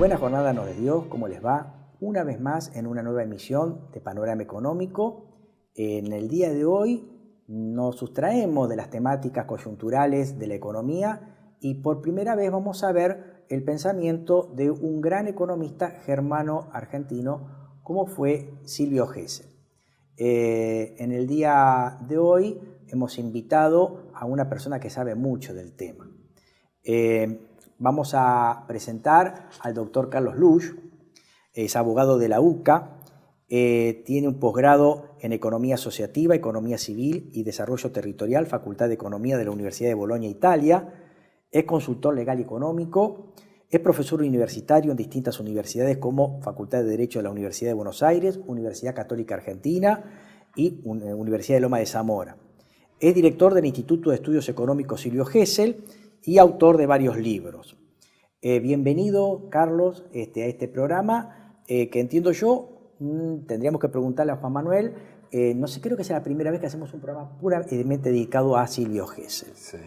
Buena jornada nos dio, ¿cómo les va? Una vez más en una nueva emisión de Panorama Económico. En el día de hoy nos sustraemos de las temáticas coyunturales de la economía y por primera vez vamos a ver el pensamiento de un gran economista germano-argentino como fue Silvio Gesell. En el día de hoy hemos invitado a una persona que sabe mucho del tema. Vamos a presentar al doctor Carlos Lusch, es abogado de la UCA, tiene un posgrado en Economía Asociativa, Economía Civil y Desarrollo Territorial, Facultad de Economía de la Universidad de Bolonia, Italia, es consultor legal y económico, es profesor universitario en distintas universidades como Facultad de Derecho de la Universidad de Buenos Aires, Universidad Católica Argentina y Universidad de Loma de Zamora. Es director del Instituto de Estudios Económicos Silvio Gesell y autor de varios libros. Bienvenido, Carlos, a este programa, que entiendo yo, tendríamos que preguntarle a Juan Manuel, no sé, creo que sea la primera vez que hacemos un programa puramente dedicado a Silvio Gesell. Sí.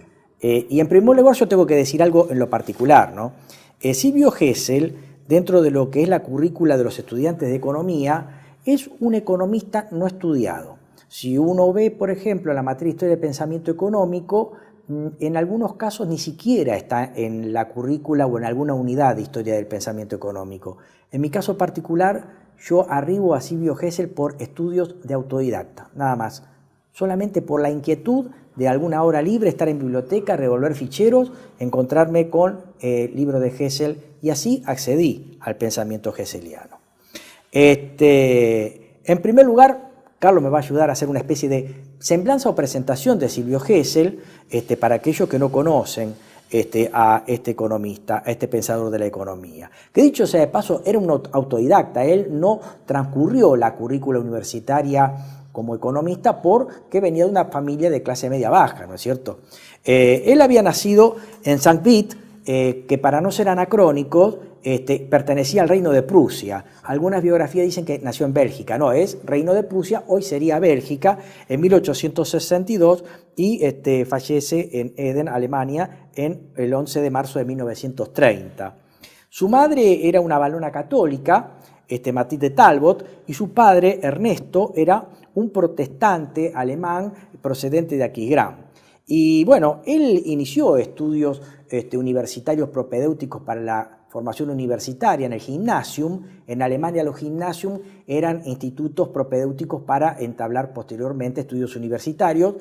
Y en primer lugar yo tengo que decir algo en lo particular, ¿no? Silvio Gesell, dentro de lo que es la currícula de los estudiantes de economía, es un economista no estudiado. Si uno ve, por ejemplo, la materia de Historia del Pensamiento Económico, en algunos casos ni siquiera está en la currícula o en alguna unidad de Historia del Pensamiento Económico. En mi caso particular, yo arribo a Silvio Gesell por estudios de autodidacta, nada más. Solamente por la inquietud de alguna hora libre, estar en biblioteca, revolver ficheros, encontrarme con libros de Gesell y así accedí al pensamiento gesseliano. En primer lugar, Carlos me va a ayudar a hacer una especie de semblanza o presentación de Silvio Gesell para aquellos que no conocen a este economista, a este pensador de la economía. Que dicho sea de paso, era un autodidacta, él no transcurrió la currícula universitaria como economista porque venía de una familia de clase media baja, ¿no es cierto? Él había nacido en St. Vith, que para no ser anacrónicos, pertenecía al Reino de Prusia. Algunas biografías dicen que nació en Bélgica, no, es Reino de Prusia, hoy sería Bélgica, en 1862 y fallece en Eden, Alemania, en el 11 de marzo de 1930. Su madre era una valona católica, Matilde Talbot, y su padre, Ernesto, era un protestante alemán procedente de Aquisgrán. Y bueno, él inició estudios universitarios propedéuticos para la formación universitaria en el Gymnasium. En Alemania los Gymnasium eran institutos propedéuticos para entablar posteriormente estudios universitarios,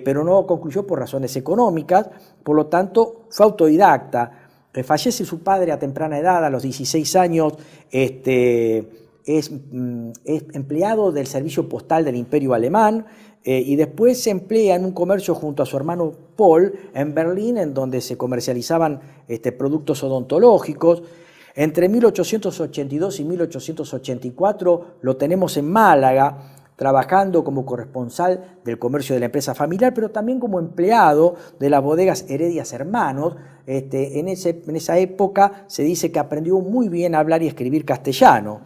pero no concluyó por razones económicas, por lo tanto fue autodidacta. Fallece su padre a temprana edad, a los 16 años, es empleado del servicio postal del Imperio Alemán, y después se emplea en un comercio junto a su hermano Paul en Berlín, en donde se comercializaban productos odontológicos. Entre 1882 y 1884 lo tenemos en Málaga, trabajando como corresponsal del comercio de la empresa familiar, pero también como empleado de las bodegas Heredias Hermanos. En esa época se dice que aprendió muy bien a hablar y escribir castellano.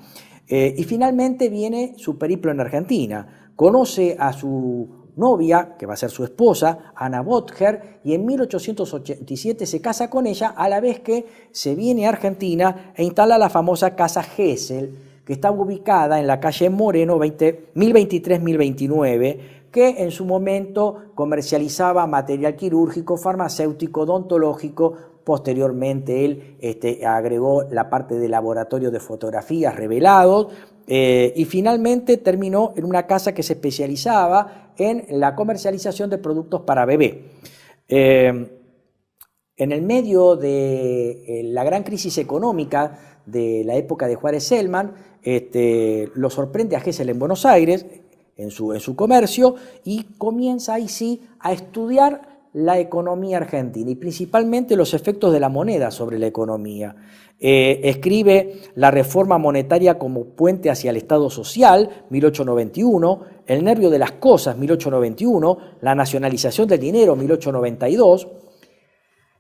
Y finalmente viene su periplo en Argentina. Conoce a su novia, que va a ser su esposa, Anna Botger, y en 1887 se casa con ella, a la vez que se viene a Argentina e instala la famosa Casa Gesell, que está ubicada en la calle Moreno 1023-1029, que en su momento comercializaba material quirúrgico, farmacéutico, odontológico. Posteriormente él agregó la parte de laboratorio de fotografías revelados, y finalmente terminó en una casa que se especializaba en la comercialización de productos para bebé. En el medio de la gran crisis económica de la época de Juárez Celman, lo sorprende a Gesell en Buenos Aires, en su comercio, y comienza ahí sí a estudiar la economía argentina y principalmente los efectos de la moneda sobre la economía. Escribe La reforma monetaria como puente hacia el Estado social, 1891, El nervio de las cosas, 1891, La nacionalización del dinero, 1892.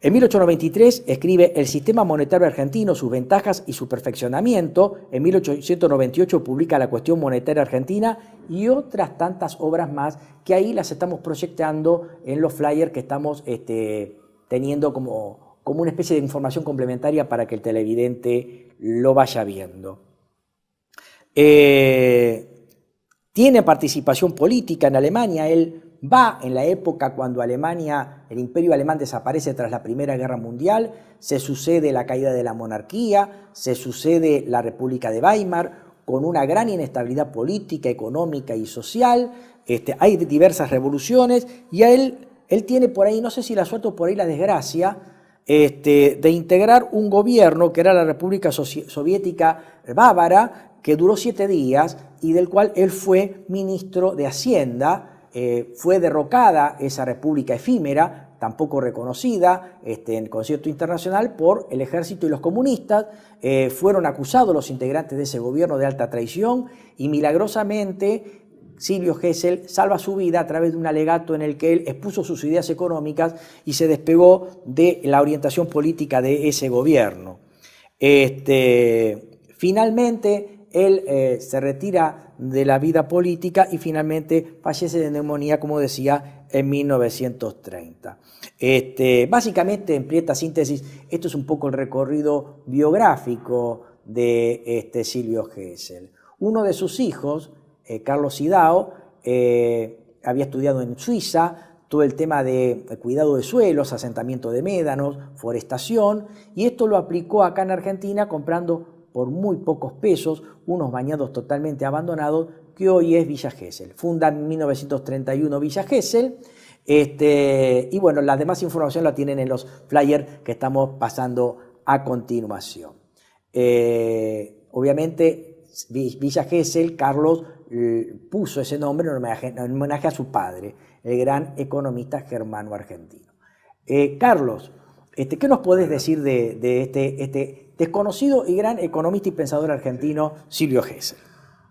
En 1893 escribe El sistema monetario argentino, sus ventajas y su perfeccionamiento. En 1898 publica La cuestión monetaria argentina y otras tantas obras más que ahí las estamos proyectando en los flyers que estamos teniendo como una especie de información complementaria para que el televidente lo vaya viendo. Tiene participación política en Alemania. Él va en la época cuando Alemania, el imperio alemán desaparece tras la Primera Guerra Mundial, se sucede la caída de la monarquía, se sucede la República de Weimar, con una gran inestabilidad política, económica y social. Hay diversas revoluciones y a él tiene por ahí, no sé si la suerte o por ahí la desgracia, de integrar un gobierno que era la República Soviética Bávara, que duró 7 días y del cual él fue ministro de Hacienda. Fue derrocada esa república efímera, tampoco reconocida en concierto internacional por el ejército y los comunistas. Fueron acusados los integrantes de ese gobierno de alta traición y milagrosamente Silvio Gesell salva su vida a través de un alegato en el que él expuso sus ideas económicas y se despegó de la orientación política de ese gobierno. Finalmente, él se retira de la vida política y finalmente fallece de neumonía, como decía, en 1930. Básicamente, en prieta síntesis, esto es un poco el recorrido biográfico de Silvio Gesell. Uno de sus hijos, Carlos Sidao, había estudiado en Suiza todo el tema de cuidado de suelos, asentamiento de médanos, forestación, y esto lo aplicó acá en Argentina comprando por muy pocos pesos unos bañados totalmente abandonados que hoy es Villa Gesell. Funda en 1931 Villa Gesell, y bueno, la demás información la tienen en los flyers que estamos pasando a continuación. Obviamente Villa Gesell, Carlos puso ese nombre en homenaje a su padre, el gran economista germano-argentino. Carlos, ¿qué nos podés decir de este desconocido y gran economista y pensador argentino, Silvio Gesell?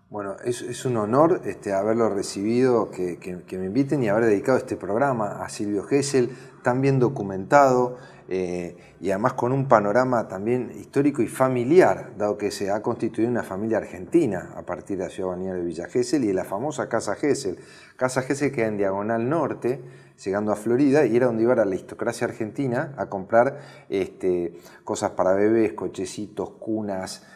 Bueno, es un honor haberlo recibido, que me inviten y haber dedicado este programa a Silvio Gesell, tan bien documentado y además con un panorama también histórico y familiar, dado que se ha constituido una familia argentina a partir de la ciudad balnearia de Villa Gesell y de la famosa Casa Gesell. Casa Gesell queda en Diagonal Norte, llegando a Florida, y era donde iba la aristocracia argentina a comprar cosas para bebés, cochecitos, cunas,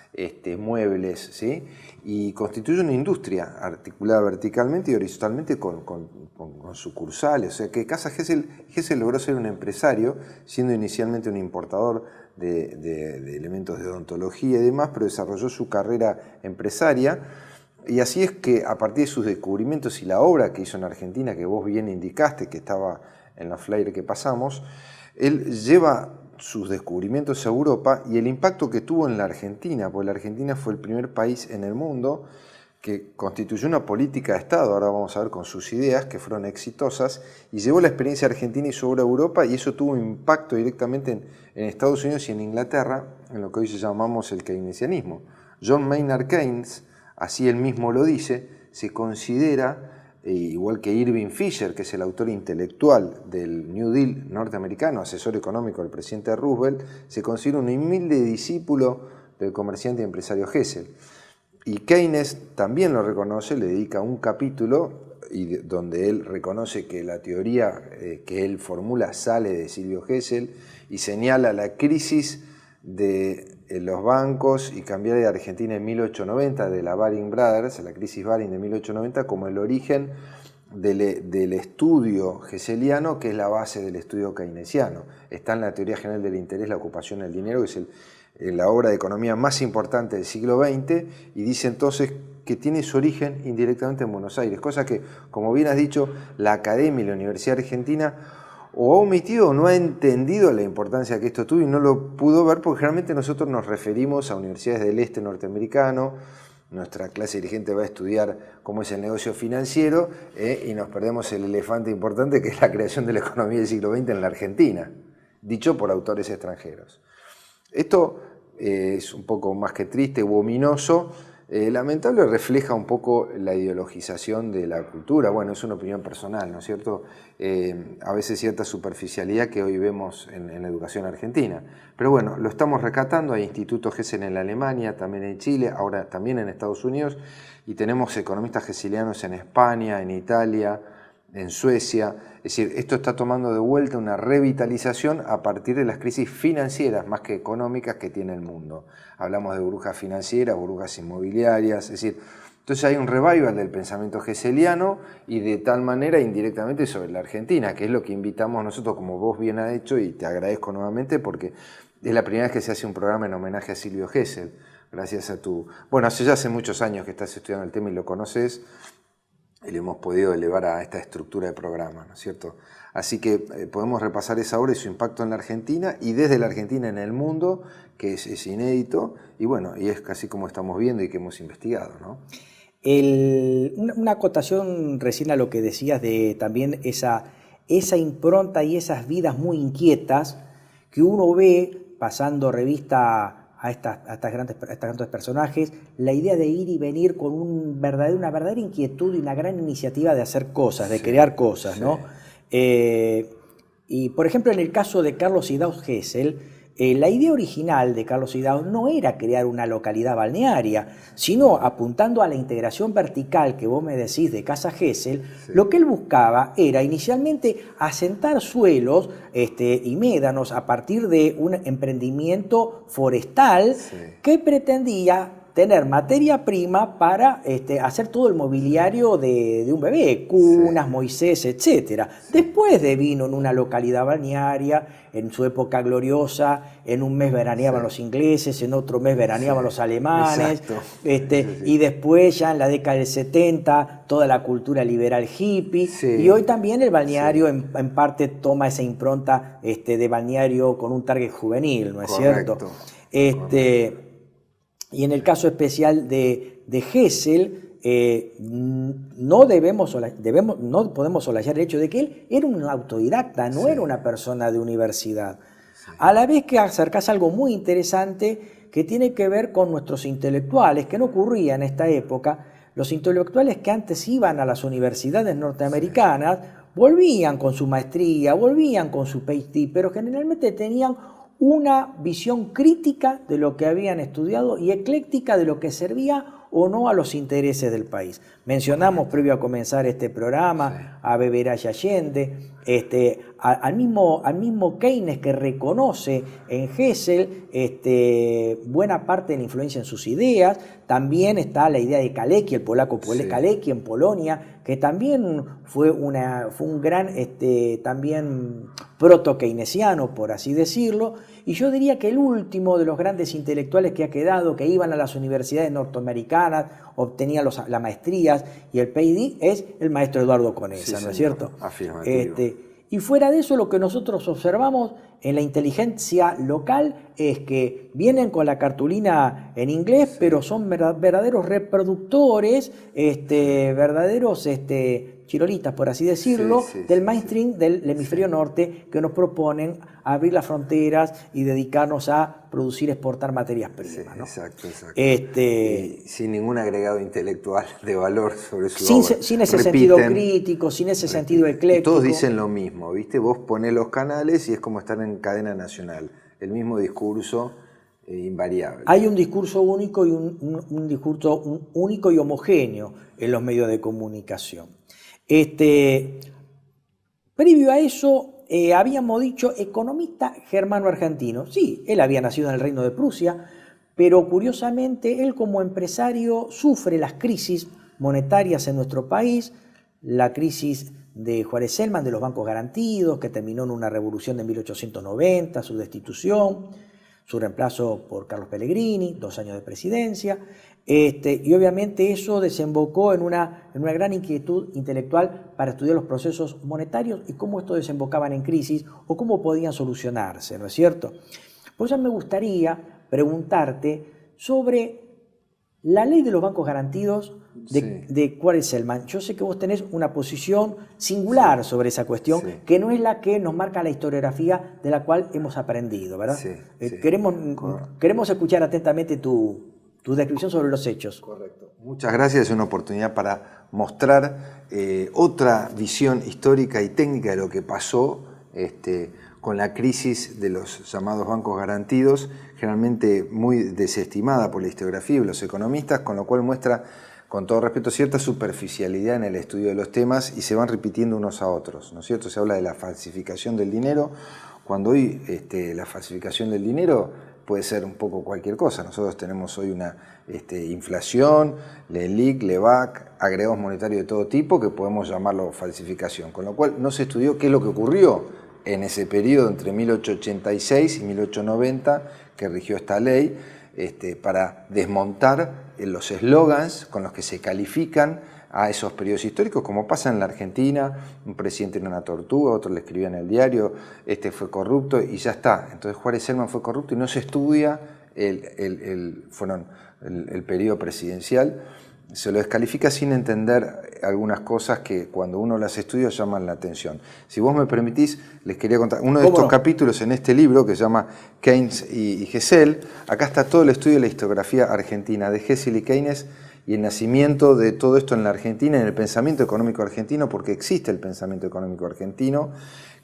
muebles, ¿sí? Y constituye una industria articulada verticalmente y horizontalmente con sucursales. O sea que Casa Gesell logró ser un empresario, siendo inicialmente un importador de elementos de odontología y demás, pero desarrolló su carrera empresaria. Y así es que a partir de sus descubrimientos y la obra que hizo en Argentina, que vos bien indicaste, que estaba en la flyer que pasamos, él lleva sus descubrimientos a Europa y el impacto que tuvo en la Argentina, porque la Argentina fue el primer país en el mundo que constituyó una política de Estado, ahora vamos a ver con sus ideas, que fueron exitosas, y llevó la experiencia argentina y su obra a Europa, y eso tuvo un impacto directamente en Estados Unidos y en Inglaterra, en lo que hoy llamamos el keynesianismo. John Maynard Keynes, así él mismo lo dice, se considera, igual que Irving Fisher, que es el autor intelectual del New Deal norteamericano, asesor económico del presidente Roosevelt, se considera un humilde discípulo del comerciante y empresario Gesell. Y Keynes también lo reconoce, le dedica un capítulo donde él reconoce que la teoría que él formula sale de Silvio Gesell y señala la crisis de los bancos y cambiar de Argentina en 1890, de la Baring Brothers, la crisis Baring de 1890, como el origen del estudio gesselliano, que es la base del estudio keynesiano. Está en la teoría general del interés, la ocupación del dinero, que es la obra de economía más importante del siglo XX, y dice entonces que tiene su origen indirectamente en Buenos Aires, cosa que, como bien has dicho, la Academia y la Universidad Argentina o ha omitido o no ha entendido la importancia que esto tuvo y no lo pudo ver, porque generalmente nosotros nos referimos a universidades del este norteamericano, nuestra clase dirigente va a estudiar cómo es el negocio financiero y nos perdemos el elefante importante que es la creación de la economía del siglo XX en la Argentina, dicho por autores extranjeros. Esto es un poco más que triste u ominoso, lamentable, refleja un poco la ideologización de la cultura. Bueno, es una opinión personal, ¿no es cierto? A veces cierta superficialidad que hoy vemos en la educación argentina. Pero bueno, lo estamos rescatando. Hay institutos GESEL en la Alemania, también en Chile, ahora también en Estados Unidos, y tenemos economistas geselianos en España, en Italia, en Suecia. Es decir, esto está tomando de vuelta una revitalización a partir de las crisis financieras más que económicas que tiene el mundo. Hablamos de burbujas financieras, burbujas inmobiliarias, es decir, entonces hay un revival del pensamiento geseliano y de tal manera indirectamente sobre la Argentina, que es lo que invitamos nosotros, como vos bien has hecho, y te agradezco nuevamente porque es la primera vez que se hace un programa en homenaje a Silvio Gesell, gracias a tu... Bueno, hace muchos años que estás estudiando el tema y lo conoces, y le hemos podido elevar a esta estructura de programa, ¿no es cierto? Así que podemos repasar esa obra y su impacto en la Argentina y desde la Argentina en el mundo, que es inédito, y bueno, y es casi como estamos viendo y que hemos investigado, ¿no? Una acotación recién a lo que decías de también esa impronta y esas vidas muy inquietas que uno ve pasando revista a estos grandes personajes, la idea de ir y venir con una verdadera inquietud y una gran iniciativa de hacer cosas, de crear cosas, ¿no? Y por ejemplo, en el caso de Carlos Idauz Gesell, la idea original de Carlos Idauz no era crear una localidad balnearia, sino apuntando a la integración vertical que vos me decís de Casa Gesell, lo que él buscaba era inicialmente asentar suelos y médanos a partir de un emprendimiento forestal que pretendía tener materia prima para hacer todo el mobiliario de un bebé, cunas, Moisés, etc. Después vino en una localidad balnearia, en su época gloriosa, en un mes veraneaban los ingleses, en otro mes veraneaban los alemanes, y después ya en la década del 70 toda la cultura liberal hippie, y hoy también el balneario en parte toma esa impronta de balneario con un target juvenil, ¿no es cierto? Y en el caso especial de Gesell, no podemos soslayar el hecho de que él era un autodidacta, no era una persona de universidad. A la vez que acercás algo muy interesante que tiene que ver con nuestros intelectuales, que no ocurría en esta época. Los intelectuales que antes iban a las universidades norteamericanas volvían con su maestría, volvían con su PhD, pero generalmente tenían una visión crítica de lo que habían estudiado y ecléctica de lo que servía o no a los intereses del país. Mencionamos previo a comenzar este programa a Beberay Allende, al mismo Keynes, que reconoce en Gesell buena parte de la influencia en sus ideas. También está la idea de Kalecki, el polaco Kalecki en Polonia, que también fue un gran también proto-keynesiano, por así decirlo. Y yo diría que el último de los grandes intelectuales que ha quedado, que iban a las universidades norteamericanas, obtenían las maestrías y el PhD, es el maestro Eduardo Conesa, ¿no es cierto? Afirmativo. Y fuera de eso, lo que nosotros observamos en la inteligencia local es que vienen con la cartulina en inglés, pero son verdaderos reproductores, verdaderos chirolitas, por así decirlo, del mainstream del hemisferio norte, que nos proponen abrir las fronteras y dedicarnos a producir, exportar materias primas, ¿no? Exacto. Sin ningún agregado intelectual de valor sobre su obra. Sin ese sentido crítico, sin ese sentido ecléctico. Todos dicen lo mismo, ¿viste? Vos ponés los canales y es como estar en cadena nacional. El mismo discurso invariable. Hay un discurso único y un discurso único y homogéneo en los medios de comunicación. Previo a eso, habíamos dicho economista germano-argentino. Sí, él había nacido en el Reino de Prusia, pero curiosamente él como empresario sufre las crisis monetarias en nuestro país, la crisis de Juárez Selman, de los bancos garantidos, que terminó en una revolución de 1890, su destitución, su reemplazo por Carlos Pellegrini, 2 años de presidencia, y obviamente eso desembocó en una gran inquietud intelectual para estudiar los procesos monetarios y cómo estos desembocaban en crisis o cómo podían solucionarse, ¿no es cierto? Por eso me gustaría preguntarte sobre La ley de los bancos garantidos Sí. de Quares-Selman, yo sé que vos tenés una posición singular sobre esa cuestión, Sí. que no es la que nos marca la historiografía de la cual hemos aprendido, ¿verdad? Sí, sí. Queremos escuchar atentamente tu descripción sobre los hechos. Correcto. Muchas gracias. Es una oportunidad para mostrar otra visión histórica y técnica de lo que pasó con la crisis de los llamados bancos garantidos, generalmente muy desestimada por la historiografía y los economistas, con lo cual muestra, con todo respeto, cierta superficialidad en el estudio de los temas y se van repitiendo unos a otros, ¿no es cierto? Se habla de la falsificación del dinero, cuando hoy la falsificación del dinero puede ser un poco cualquier cosa. Nosotros tenemos hoy una inflación, LELIQ, LEVAC, agregados monetarios de todo tipo que podemos llamarlo falsificación, con lo cual no se estudió qué es lo que ocurrió en ese periodo entre 1886 y 1890 que rigió esta ley para desmontar los eslogans con los que se califican a esos periodos históricos, como pasa en la Argentina, un presidente era una tortuga, otro le escribía en el diario, este fue corrupto y ya está. Entonces Quares-Selman fue corrupto y no se estudia el periodo presidencial, se lo descalifica sin entender algunas cosas que cuando uno las estudia llaman la atención. Si vos me permitís, les quería contar uno de estos capítulos en este libro que se llama Keynes y Gesell. Acá está todo el estudio de la historiografía argentina de Gesell y Keynes y el nacimiento de todo esto en la Argentina, en el pensamiento económico argentino, porque existe el pensamiento económico argentino,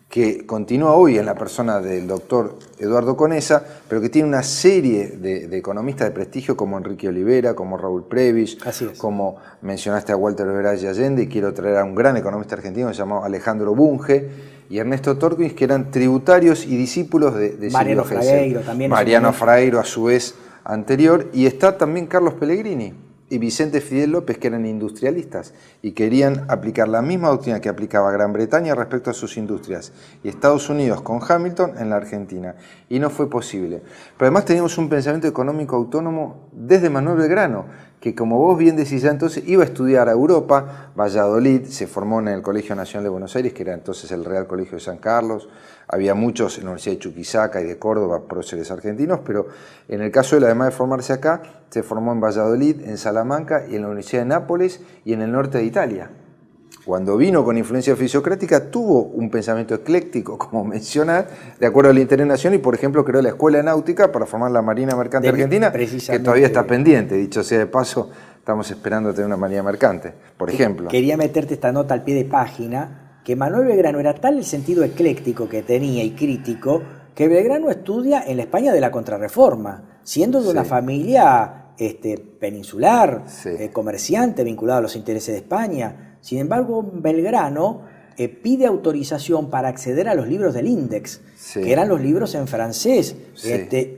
que continúa hoy en la persona del doctor Eduardo Conesa, pero que tiene una serie de economistas de prestigio como Enrique Olivera, como Raúl Prebisch, como mencionaste a Walter Veraz y Allende, y quiero traer a un gran economista argentino llamado Alejandro Bunge, y Ernesto Torquins, que eran tributarios y discípulos de Mariano Silvio Gesell. Fragueiro también. Mariano Fragueiro, a su vez, anterior, y está también Carlos Pellegrini y Vicente Fidel López, que eran industrialistas y querían aplicar la misma doctrina que aplicaba Gran Bretaña respecto a sus industrias y Estados Unidos con Hamilton en la Argentina, y no fue posible. Pero además teníamos un pensamiento económico autónomo desde Manuel Belgrano, que como vos bien decís ya entonces iba a estudiar a Europa, Valladolid, se formó en el Colegio Nacional de Buenos Aires, que era entonces el Real Colegio de San Carlos, había muchos en la Universidad de Chuquisaca y de Córdoba, próceres argentinos, pero en el caso de él, además de formarse acá, se formó en Valladolid, en Salamanca y en la Universidad de Nápoles y en el norte de Italia. Cuando vino con influencia fisiocrática, tuvo un pensamiento ecléctico, como mencionar, de acuerdo al interés nacional, y por ejemplo creó la Escuela Náutica para formar la Marina Mercante Argentina, que todavía está pendiente, dicho sea de paso, estamos esperando tener una Marina Mercante, por ejemplo. Quería meterte esta nota al pie de página, que Manuel Belgrano era tal el sentido ecléctico que tenía y crítico, que Belgrano estudia en la España de la Contrarreforma, siendo de una familia peninsular, comerciante, vinculado a los intereses de España. Sin embargo, Belgrano pide autorización para acceder a los libros del Índex, que eran los libros en francés.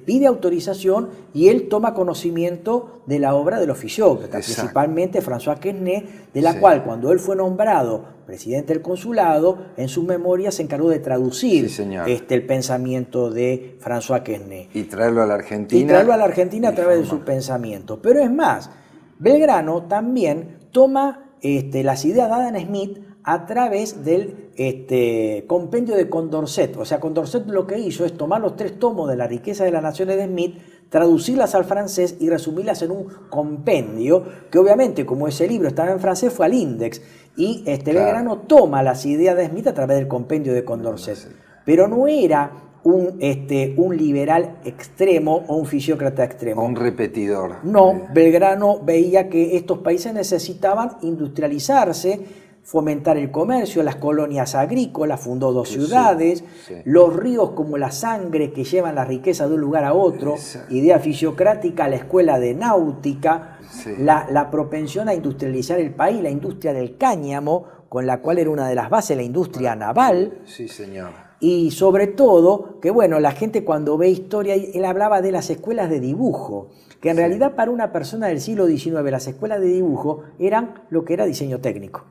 Pide autorización y él toma conocimiento de la obra de los fisiócratas, principalmente François Quesnay, de la cual cuando él fue nombrado presidente del consulado, en sus memorias se encargó de traducir el pensamiento de François Quesnay. Y traerlo a la Argentina. A través de su pensamiento. Pero es más, Belgrano también toma las ideas de Adam Smith a través del compendio de Condorcet. O sea, Condorcet lo que hizo es tomar los 3 tomos de La riqueza de las naciones de Smith, traducirlas al francés y resumirlas en un compendio, que obviamente, como ese libro estaba en francés, fue al Índex. Y Belgrano toma las ideas de Smith a través del compendio de Condorcet. Pero no era un liberal extremo o un fisiócrata extremo. O un repetidor. No, Belgrano veía que estos países necesitaban industrializarse, fomentar el comercio, las colonias agrícolas, fundó 2 ciudades, los ríos como la sangre que llevan la riqueza de un lugar a otro, idea fisiocrática, la escuela de náutica, la propensión a industrializar el país, la industria del cáñamo, con la cual era una de las bases la industria naval. Sí, señor. Y sobre todo, que bueno, la gente cuando ve historia, él hablaba de las escuelas de dibujo, que en realidad para una persona del siglo XIX las escuelas de dibujo eran lo que era diseño técnico.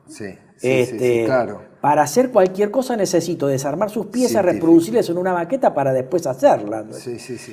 Claro. Para hacer cualquier cosa necesito desarmar sus piezas, reproducirlas en una maqueta para después hacerlas.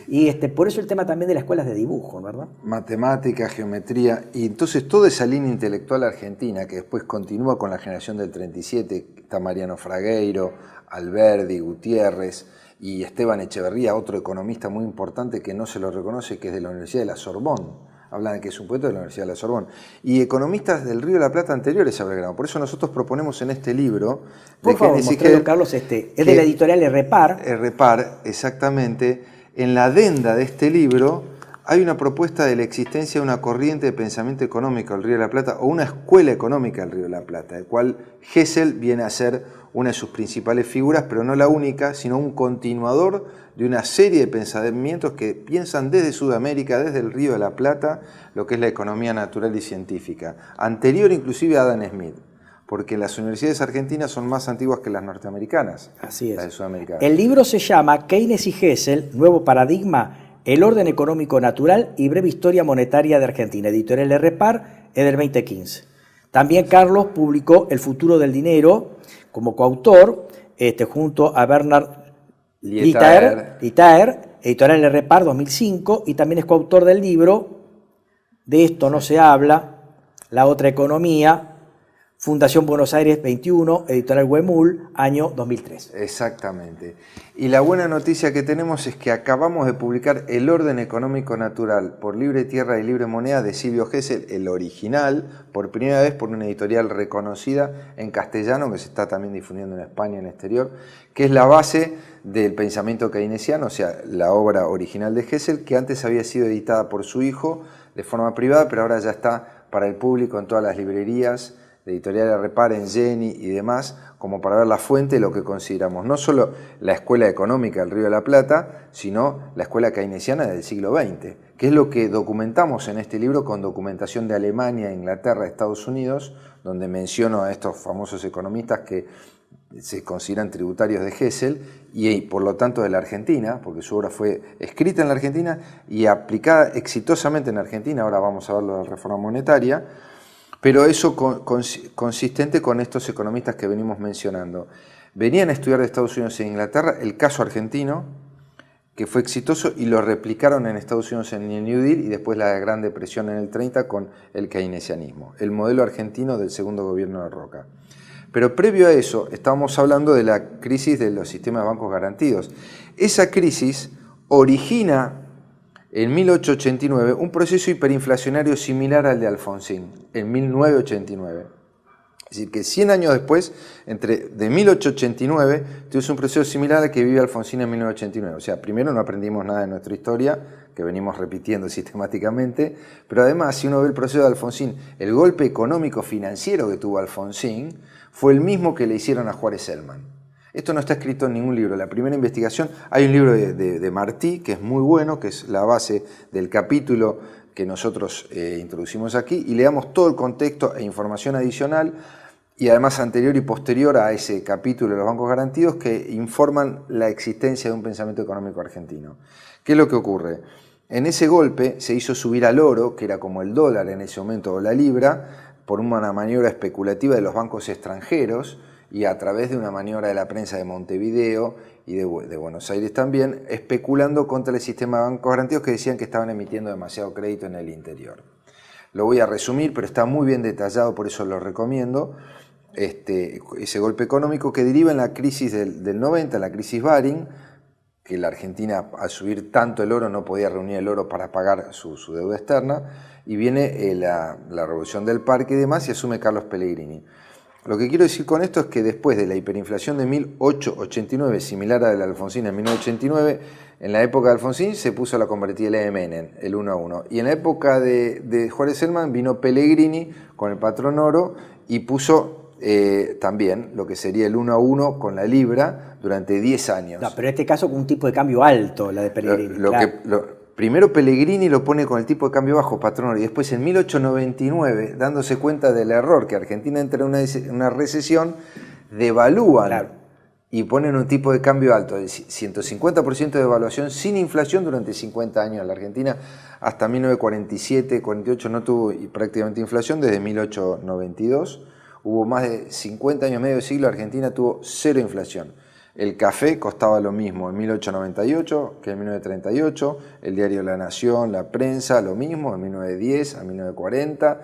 Y por eso el tema también de las escuelas de dibujo, ¿verdad? Matemática, geometría, y entonces toda esa línea intelectual argentina que después continúa con la generación del 37, está Mariano Fragueiro, Alberdi, Gutiérrez y Esteban Echeverría, otro economista muy importante que no se lo reconoce, que es de la Universidad de la Sorbonne, hablan de que es un poeta de la Universidad de la Sorbonne, y economistas del Río de la Plata anteriores a Belgrano. Por eso nosotros proponemos en este libro... Por favor, mostralo, Carlos, es de la editorial Repar. Repar, exactamente. En la adenda de este libro hay una propuesta de la existencia de una corriente de pensamiento económico del Río de la Plata, o una escuela económica del Río de la Plata, del cual Hessel viene a ser una de sus principales figuras, pero no la única, sino un continuador de una serie de pensamientos que piensan desde Sudamérica, desde el Río de la Plata, lo que es la economía natural y científica, anterior inclusive a Adam Smith, porque las universidades argentinas son más antiguas que las norteamericanas. Así es. Las de Sudamérica. El libro se llama Keynes y Hessel, Nuevo Paradigma, el orden económico natural y breve historia monetaria de Argentina. Editorial Repar, es del 2015. También Carlos publicó El futuro del dinero como coautor, junto a Bernard Lietaer, editorial Repar 2005, y también es coautor del libro De esto no se habla, La otra economía, Fundación Buenos Aires 21, editorial Huemul, año 2003. Exactamente. Y la buena noticia que tenemos es que acabamos de publicar El orden económico natural por Libre Tierra y Libre Moneda de Silvio Gesell, el original, por primera vez por una editorial reconocida en castellano, que se está también difundiendo en España y en el exterior, que es la base del pensamiento keynesiano, o sea, la obra original de Gesell, que antes había sido editada por su hijo de forma privada, pero ahora ya está para el público en todas las librerías de editorial Repar, en Jenny y demás, como para ver la fuente de lo que consideramos no solo la escuela económica del Río de la Plata, sino la escuela keynesiana del siglo XX, que es lo que documentamos en este libro con documentación de Alemania, Inglaterra, Estados Unidos, donde menciono a estos famosos economistas que se consideran tributarios de Gesell y por lo tanto de la Argentina, porque su obra fue escrita en la Argentina y aplicada exitosamente en Argentina. Ahora vamos a ver lo de la reforma monetaria. Pero eso consistente con estos economistas que venimos mencionando. Venían a estudiar de Estados Unidos e Inglaterra el caso argentino, que fue exitoso, y lo replicaron en Estados Unidos en el New Deal y después la Gran Depresión en el 30 con el keynesianismo, el modelo argentino del segundo gobierno de Roca. Pero previo a eso, estábamos hablando de la crisis de los sistemas de bancos garantidos. Esa crisis origina en 1889, un proceso hiperinflacionario similar al de Alfonsín, en 1989. Es decir, que 100 años después, de 1889, tuvimos un proceso similar al que vive Alfonsín en 1989. O sea, primero no aprendimos nada de nuestra historia, que venimos repitiendo sistemáticamente, pero además, si uno ve el proceso de Alfonsín, el golpe económico financiero que tuvo Alfonsín fue el mismo que le hicieron a Juárez Selman. Esto no está escrito en ningún libro. La primera investigación, hay un libro de Martí, que es muy bueno, que es la base del capítulo que nosotros introducimos aquí, y le damos todo el contexto e información adicional, y además anterior y posterior a ese capítulo de los bancos garantidos, que informan la existencia de un pensamiento económico argentino. ¿Qué es lo que ocurre? En ese golpe se hizo subir al oro, que era como el dólar en ese momento, o la libra, por una maniobra especulativa de los bancos extranjeros, y a través de una maniobra de la prensa de Montevideo y de Buenos Aires también, especulando contra el sistema de bancos garantidos que decían que estaban emitiendo demasiado crédito en el interior. Lo voy a resumir, pero está muy bien detallado, por eso lo recomiendo. Ese golpe económico que deriva en la crisis del 90, la crisis Baring, que la Argentina, al subir tanto el oro, no podía reunir el oro para pagar su deuda externa, y viene la revolución del parque y demás, y asume Carlos Pellegrini. Lo que quiero decir con esto es que después de la hiperinflación de 1889, similar a la de Alfonsín en 1989, en la época de Alfonsín se puso la convertible de Menem, el 1 a 1. Y en la época de Juárez Selman vino Pellegrini con el patrón oro y puso también lo que sería el 1 a 1 con la libra durante 10 años. No, pero en este caso con un tipo de cambio alto, la de Pellegrini. Primero Pellegrini lo pone con el tipo de cambio bajo, patrón, y después en 1899, dándose cuenta del error que Argentina entra en una recesión, devalúan y ponen un tipo de cambio alto, de 150% de devaluación sin inflación durante 50 años. La Argentina hasta 1947, 48 no tuvo prácticamente inflación, desde 1892 hubo más de 50 años, medio siglo, Argentina tuvo cero inflación. El café costaba lo mismo en 1898 que en 1938, el diario La Nación, la prensa, lo mismo en 1910 a 1940,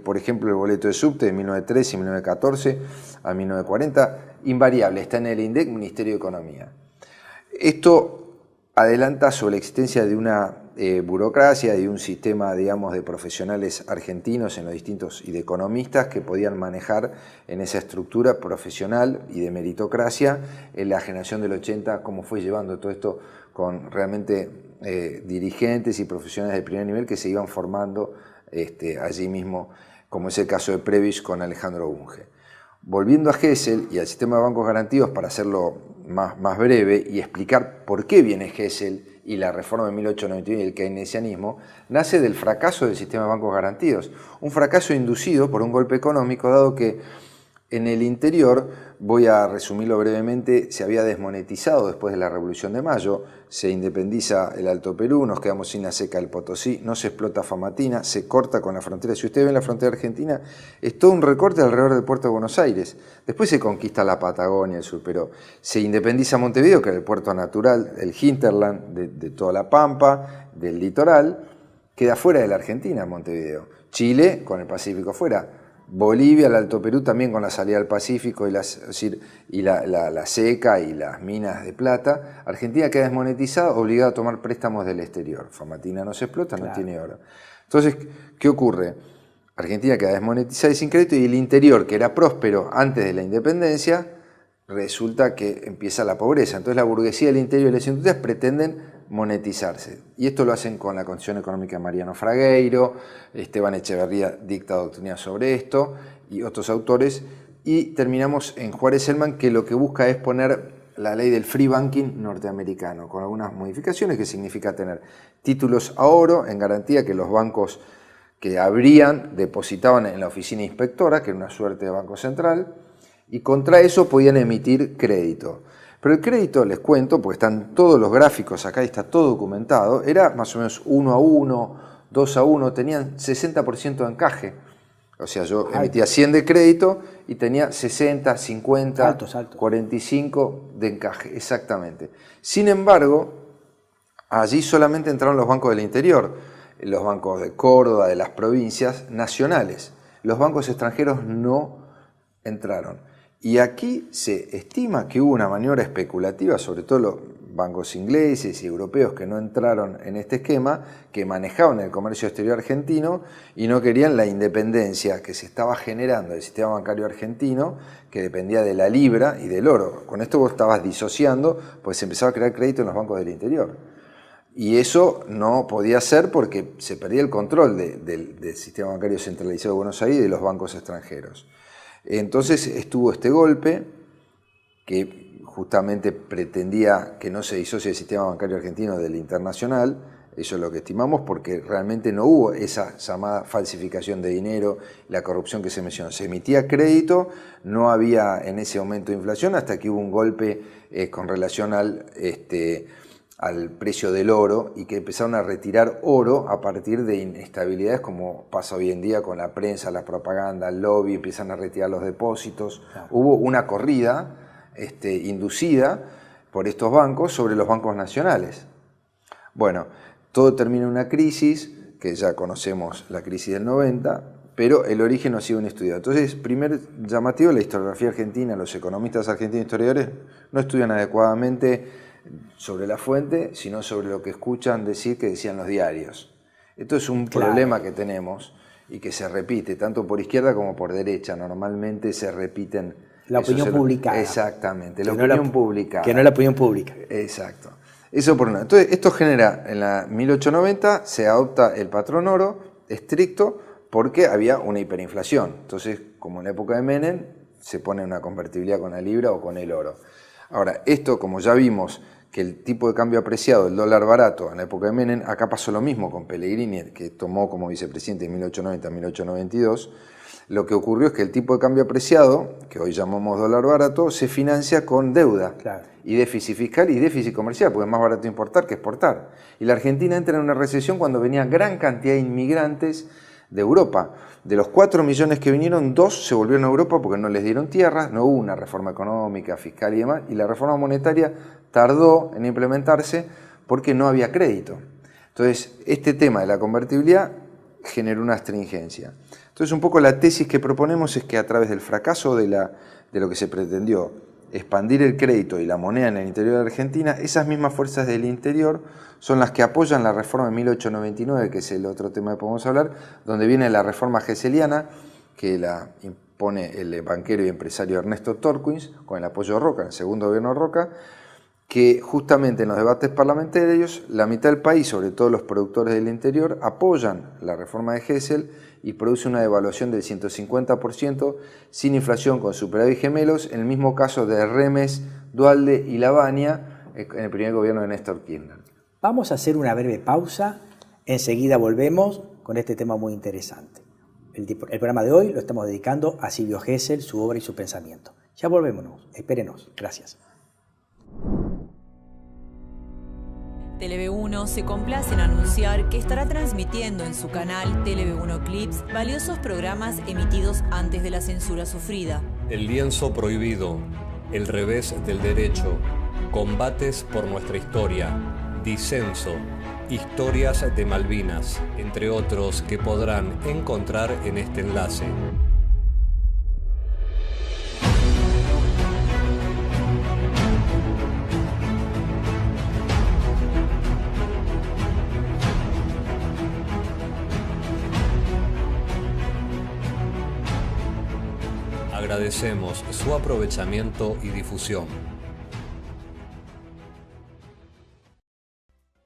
por ejemplo el boleto de subte de 1913 y 1914 a 1940, invariable, está en el INDEC, Ministerio de Economía. Esto adelanta sobre la existencia de una burocracia y un sistema, digamos, de profesionales argentinos en los distintos y de economistas que podían manejar en esa estructura profesional y de meritocracia en la generación del 80, cómo fue llevando todo esto con realmente dirigentes y profesionales de primer nivel que se iban formando allí mismo, como es el caso de Prebisch con Alejandro Bunge. Volviendo a Gesell y al sistema de bancos garantidos, para hacerlo más breve y explicar por qué viene Gesell y la reforma de 1891 y el keynesianismo, nace del fracaso del sistema de bancos garantidos. Un fracaso inducido por un golpe económico, dado que en el interior, voy a resumirlo brevemente, se había desmonetizado después de la Revolución de Mayo, se independiza el Alto Perú, nos quedamos sin la seca del Potosí, no se explota Famatina, se corta con la frontera. Si ustedes ven la frontera argentina, es todo un recorte alrededor del puerto de Buenos Aires. Después se conquista la Patagonia, el sur, pero se independiza Montevideo, que era el puerto natural, el hinterland de toda la Pampa, del litoral, queda fuera de la Argentina Montevideo. Chile con el Pacífico fuera. Bolivia, el Alto Perú también con la salida al Pacífico y la seca y las minas de plata. Argentina queda desmonetizada, obligada a tomar préstamos del exterior. Famatina no se explota, no tiene oro. Entonces, ¿qué ocurre? Argentina queda desmonetizada y sin crédito, y el interior, que era próspero antes de la independencia, resulta que empieza la pobreza. Entonces la burguesía del interior y las industrias pretenden monetizarse. Y esto lo hacen con la Constitución Económica de Mariano Fragueiro, Esteban Echeverría dicta doctrina sobre esto, y otros autores, y terminamos en Juárez Hellman, que lo que busca es poner la ley del free banking norteamericano, con algunas modificaciones, que significa tener títulos a oro en garantía que los bancos que abrían depositaban en la oficina inspectora, que era una suerte de banco central, y contra eso podían emitir crédito. Pero el crédito, les cuento, porque están todos los gráficos acá y está todo documentado, era más o menos 1 a 1, 2 a 1, tenían 60% de encaje. O sea, yo emitía 100 de crédito y tenía 60, 50, altos. 45 de encaje, exactamente. Sin embargo, allí solamente entraron los bancos del interior, los bancos de Córdoba, de las provincias nacionales. Los bancos extranjeros no entraron. Y aquí se estima que hubo una maniobra especulativa, sobre todo los bancos ingleses y europeos que no entraron en este esquema, que manejaban el comercio exterior argentino y no querían la independencia que se estaba generando del sistema bancario argentino, que dependía de la libra y del oro. Con esto vos estabas disociando, pues se empezaba a crear crédito en los bancos del interior. Y eso no podía ser porque se perdía el control del sistema bancario centralizado de Buenos Aires y de los bancos extranjeros. Entonces estuvo este golpe que justamente pretendía que no se disocie el sistema bancario argentino del internacional. Eso es lo que estimamos, porque realmente no hubo esa llamada falsificación de dinero, la corrupción que se mencionó. Se emitía crédito, no había en ese momento inflación, hasta que hubo un golpe con relación al precio del oro, y que empezaron a retirar oro a partir de inestabilidades, como pasa hoy en día con la prensa, la propaganda, el lobby, empiezan a retirar los depósitos. Claro. Hubo una corrida inducida por estos bancos sobre los bancos nacionales. Bueno, todo termina en una crisis, que ya conocemos, la crisis del 90, pero el origen no ha sido un estudiado. Entonces, primer llamativo, la historiografía argentina, los economistas argentinos historiadores no estudian adecuadamente sobre la fuente, sino sobre lo que escuchan decir que decían los diarios. Esto es un problema que tenemos y que se repite tanto por izquierda como por derecha. Normalmente se repiten... La opinión publicada. Exactamente, la opinión publicada. Que no es la opinión pública. Exacto. Eso por una. Entonces, esto genera, en la 1890 se adopta el patrón oro estricto porque había una hiperinflación. Entonces, como en la época de Menem, se pone una convertibilidad con la libra o con el oro. Ahora, esto, como ya vimos, que el tipo de cambio apreciado, el dólar barato, en la época de Menem, acá pasó lo mismo con Pellegrini, que tomó como vicepresidente en 1890 a 1892, lo que ocurrió es que el tipo de cambio apreciado, que hoy llamamos dólar barato, se financia con deuda, y déficit fiscal y déficit comercial, porque es más barato importar que exportar. Y la Argentina entra en una recesión cuando venía gran cantidad de inmigrantes de Europa. De los 4 millones que vinieron, 2 se volvieron a Europa porque no les dieron tierras, no hubo una reforma económica, fiscal y demás, y la reforma monetaria tardó en implementarse porque no había crédito. Entonces, este tema de la convertibilidad generó una astringencia. Entonces, un poco la tesis que proponemos es que a través del fracaso de lo que se pretendió expandir el crédito y la moneda en el interior de Argentina, esas mismas fuerzas del interior son las que apoyan la reforma de 1899, que es el otro tema que podemos hablar, donde viene la reforma geseliana, que la impone el banquero y empresario Ernesto Torquins, con el apoyo de Roca, en el segundo gobierno de Roca, que justamente en los debates parlamentarios la mitad del país, sobre todo los productores del interior, apoyan la reforma de Gesell y produce una devaluación del 150% sin inflación con superávit gemelos, en el mismo caso de Remes, Duhalde y Lavagna en el primer gobierno de Néstor Kirchner. Vamos a hacer una breve pausa, enseguida volvemos con este tema muy interesante. El programa de hoy lo estamos dedicando a Silvio Gesell, su obra y su pensamiento. Ya volvemos, espérenos. Gracias. TLV1 se complace en anunciar que estará transmitiendo en su canal TLV1 Clips valiosos programas emitidos antes de la censura sufrida. El lienzo prohibido, el revés del derecho, combates por nuestra historia, disenso, historias de Malvinas, entre otros que podrán encontrar en este enlace. Agradecemos su aprovechamiento y difusión.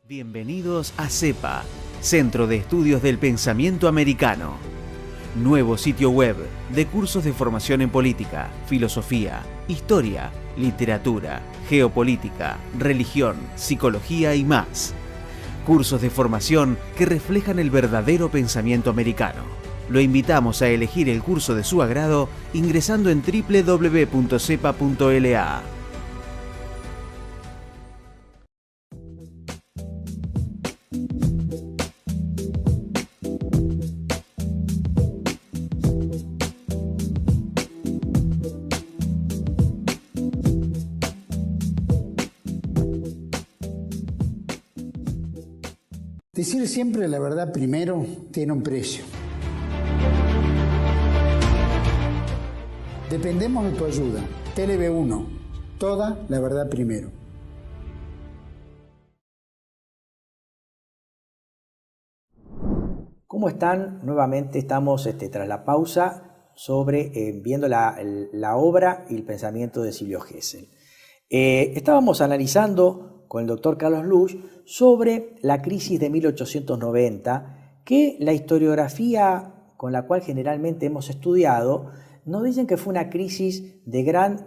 Bienvenidos a CEPA, Centro de Estudios del Pensamiento Americano. Nuevo sitio web de cursos de formación en política, filosofía, historia, literatura, geopolítica, religión, psicología y más. Cursos de formación que reflejan el verdadero pensamiento americano. Lo invitamos a elegir el curso de su agrado ingresando en www.cepa.la. Decir siempre la verdad primero tiene un precio. Dependemos de tu ayuda. TLV1, toda la verdad primero. ¿Cómo están? Nuevamente estamos tras la pausa viendo la obra y el pensamiento de Silvio Gesell. Estábamos analizando con el doctor Carlos Luch sobre la crisis de 1890, que la historiografía con la cual generalmente hemos estudiado nos dicen que fue una crisis de gran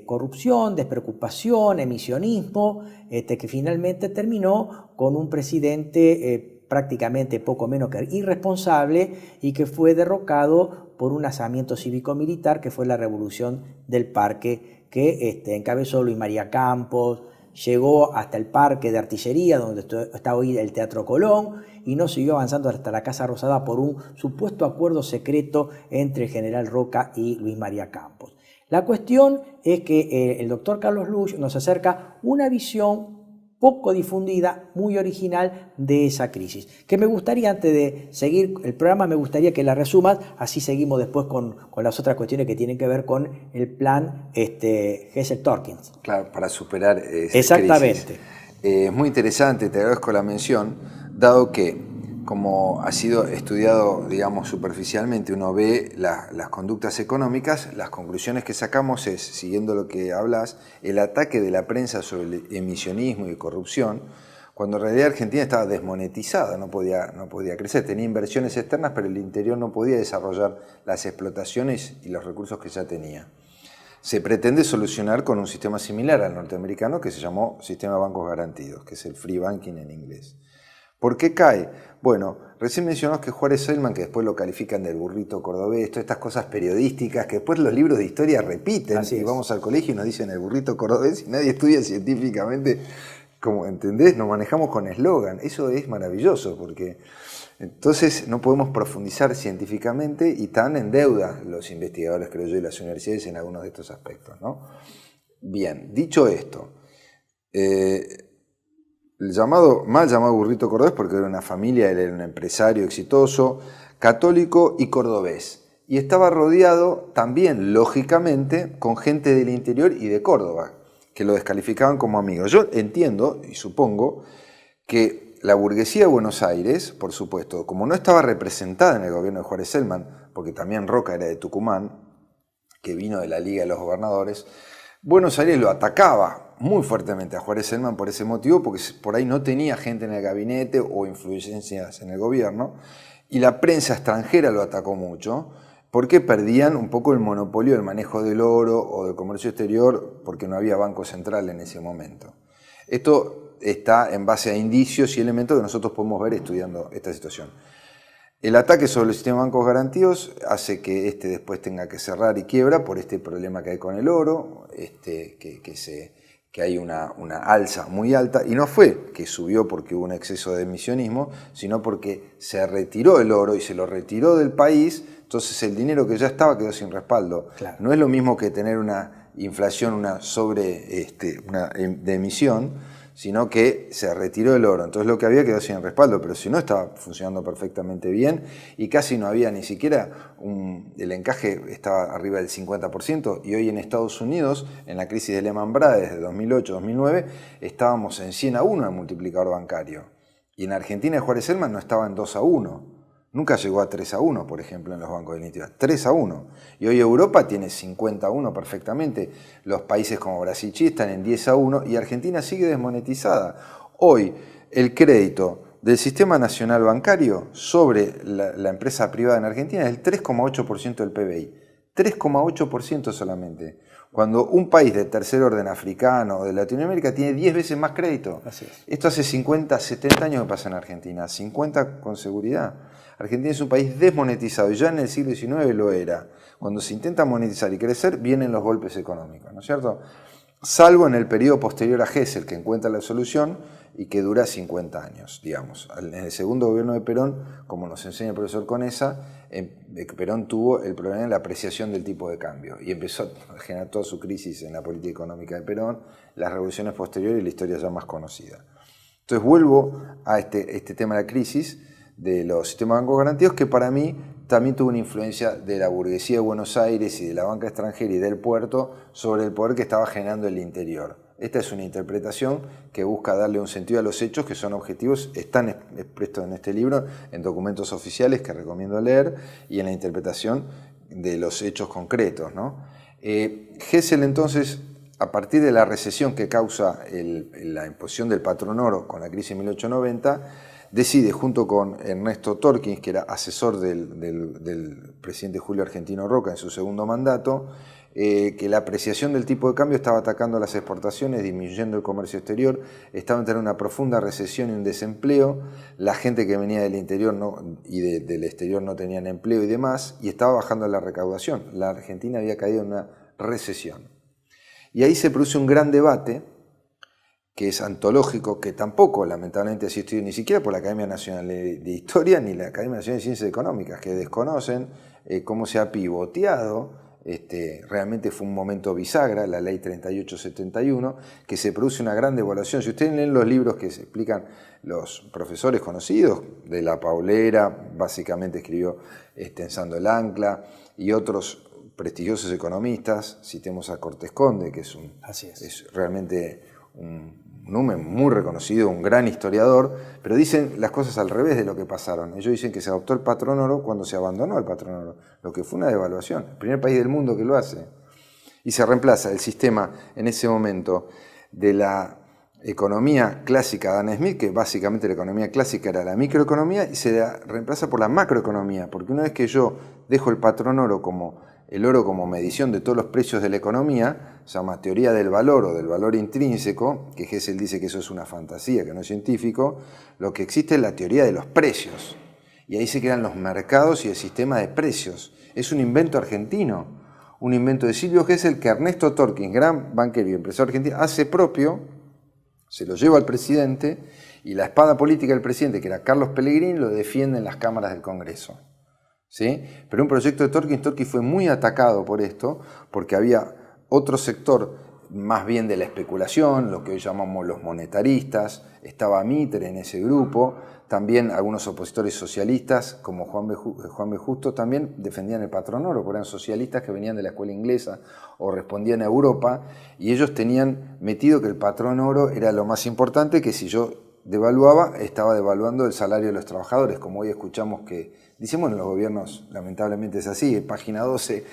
corrupción, despreocupación, emisionismo, que finalmente terminó con un presidente prácticamente poco menos que irresponsable y que fue derrocado por un alzamiento cívico-militar que fue la Revolución del Parque, que encabezó Luis María Campos, llegó hasta el Parque de Artillería, donde está hoy el Teatro Colón, y no siguió avanzando hasta la Casa Rosada por un supuesto acuerdo secreto entre el general Roca y Luis María Campos. La cuestión es que el doctor Carlos Luch nos acerca una visión poco difundida, muy original de esa crisis, que me gustaría, antes de seguir el programa, me gustaría que la resumas, así seguimos después con las otras cuestiones que tienen que ver con el plan Gesell-Torquins. Claro, para superar esa Exactamente. crisis. Es muy interesante, te agradezco la mención, dado que, como ha sido estudiado, digamos, superficialmente, uno ve las conductas económicas, las conclusiones que sacamos es, siguiendo lo que hablas, el ataque de la prensa sobre el emisionismo y corrupción, cuando en realidad Argentina estaba desmonetizada, no podía crecer, tenía inversiones externas, pero el interior no podía desarrollar las explotaciones y los recursos que ya tenía. Se pretende solucionar con un sistema similar al norteamericano que se llamó Sistema de Bancos Garantidos, que es el free banking en inglés. ¿Por qué cae? Bueno, recién mencionamos que Juárez Selman, que después lo califican del burrito cordobés, todas estas cosas periodísticas que después los libros de historia repiten. Y vamos al colegio y nos dicen el burrito cordobés y nadie estudia científicamente. Como entendés, nos manejamos con eslogan. Eso es maravilloso porque entonces no podemos profundizar científicamente y están en deuda los investigadores, creo yo, y las universidades en algunos de estos aspectos, ¿no? Bien, dicho esto, mal llamado burrito cordobés porque era una familia, él era un empresario exitoso, católico y cordobés. y estaba rodeado también, lógicamente, con gente del interior y de Córdoba, que lo descalificaban como amigos. Yo entiendo y supongo que la burguesía de Buenos Aires, por supuesto, como no estaba representada en el gobierno de Juárez Celman, porque también Roca era de Tucumán, que vino de la Liga de los Gobernadores, Buenos Aires lo atacaba muy fuertemente a Juárez Celman por ese motivo, porque por ahí no tenía gente en el gabinete o influencias en el gobierno, y la prensa extranjera lo atacó mucho, porque perdían un poco el monopolio del manejo del oro o del comercio exterior, porque no había banco central en ese momento. Esto está en base a indicios y elementos que nosotros podemos ver estudiando esta situación. El ataque sobre el sistema de bancos garantidos hace que este después tenga que cerrar y quiebra por este problema que hay con el oro, que hay una alza muy alta, y no fue que subió porque hubo un exceso de emisionismo, sino porque se retiró el oro y se lo retiró del país, entonces el dinero que ya estaba quedó sin respaldo. Claro. No es lo mismo que tener una inflación, una de emisión, sino que se retiró el oro. Entonces lo que había quedó sin respaldo, pero si no estaba funcionando perfectamente bien y casi no había ni siquiera el encaje estaba arriba del 50%, y hoy en Estados Unidos, en la crisis de Lehman Brothers desde 2008-2009, estábamos en 100-1 el multiplicador bancario. Y en Argentina Juárez Celman no estaba en 2-1. Nunca llegó a 3-1, por ejemplo, en los bancos de liquidez. 3-1. Y hoy Europa tiene 50-1 perfectamente. Los países como Brasil y Chile están en 10-1 y Argentina sigue desmonetizada. Hoy el crédito del Sistema Nacional Bancario sobre la empresa privada en Argentina es el 3,8% del PBI. 3,8% solamente. Cuando un país de tercer orden africano o de Latinoamérica tiene 10 veces más crédito. Así es. Esto hace 50, 70 años que pasa en Argentina. 50 con seguridad. Argentina es un país desmonetizado y ya en el siglo XIX lo era. Cuando se intenta monetizar y crecer, vienen los golpes económicos, ¿no es cierto? Salvo en el periodo posterior a Gesell, que encuentra la solución y que dura 50 años, digamos. En el segundo gobierno de Perón, como nos enseña el profesor Conesa, Perón tuvo el problema de la apreciación del tipo de cambio y empezó a generar toda su crisis en la política económica de Perón, las revoluciones posteriores y la historia ya más conocida. Entonces vuelvo a este tema de la crisis de los sistemas de bancos garantidos, que para mí también tuvo una influencia de la burguesía de Buenos Aires y de la banca extranjera y del puerto sobre el poder que estaba generando el interior. Esta es una interpretación que busca darle un sentido a los hechos que son objetivos, están expuestos en este libro, en documentos oficiales que recomiendo leer, y en la interpretación de los hechos concretos, ¿no? Gesell entonces, a partir de la recesión que causa la imposición del patrón oro con la crisis de 1890, decide junto con Ernesto Torkins, que era asesor del presidente Julio Argentino Roca en su segundo mandato, que la apreciación del tipo de cambio estaba atacando las exportaciones, disminuyendo el comercio exterior, estaba entrando en una profunda recesión y un desempleo, la gente que venía del interior y del exterior no tenían empleo y demás, y estaba bajando la recaudación. La Argentina había caído en una recesión. Y ahí se produce un gran debate, que es antológico, que tampoco lamentablemente ha existido ni siquiera por la Academia Nacional de Historia ni la Academia Nacional de Ciencias Económicas, que desconocen cómo se ha pivoteado. Realmente fue un momento bisagra, la ley 3871, que se produce una gran devaluación. Si ustedes leen los libros que se explican los profesores conocidos, de La Paulera, básicamente escribió Tensando el Ancla, y otros prestigiosos economistas, citemos a Cortés Conde, que es realmente un hombre muy reconocido, un gran historiador, pero dicen las cosas al revés de lo que pasaron. Ellos dicen que se adoptó el patrón oro cuando se abandonó el patrón oro, lo que fue una devaluación, el primer país del mundo que lo hace. Y se reemplaza el sistema en ese momento de la economía clásica de Adam Smith, que básicamente la economía clásica era la microeconomía, y se la reemplaza por la macroeconomía, porque una vez que yo dejo el patrón oro el oro como medición de todos los precios de la economía, se llama teoría del valor o del valor intrínseco, que Gesell dice que eso es una fantasía, que no es científico. Lo que existe es la teoría de los precios. Y ahí se crean los mercados y el sistema de precios. Es un invento argentino, un invento de Silvio Gesell que Ernesto Torkins, gran banquero y empresario argentino, hace propio, se lo lleva al presidente y la espada política del presidente, que era Carlos Pellegrini, lo defiende en las cámaras del Congreso. ¿Sí? Pero un proyecto de Torkins fue muy atacado por esto, porque había otro sector más bien de la especulación, lo que hoy llamamos los monetaristas. Estaba Mitre en ese grupo. También algunos opositores socialistas, como Juan B. Justo, también defendían el patrón oro, porque eran socialistas que venían de la escuela inglesa o respondían a Europa, y ellos tenían metido que el patrón oro era lo más importante, que si yo devaluaba, estaba devaluando el salario de los trabajadores, como hoy escuchamos que, dicen, bueno, en los gobiernos lamentablemente es así, página 12,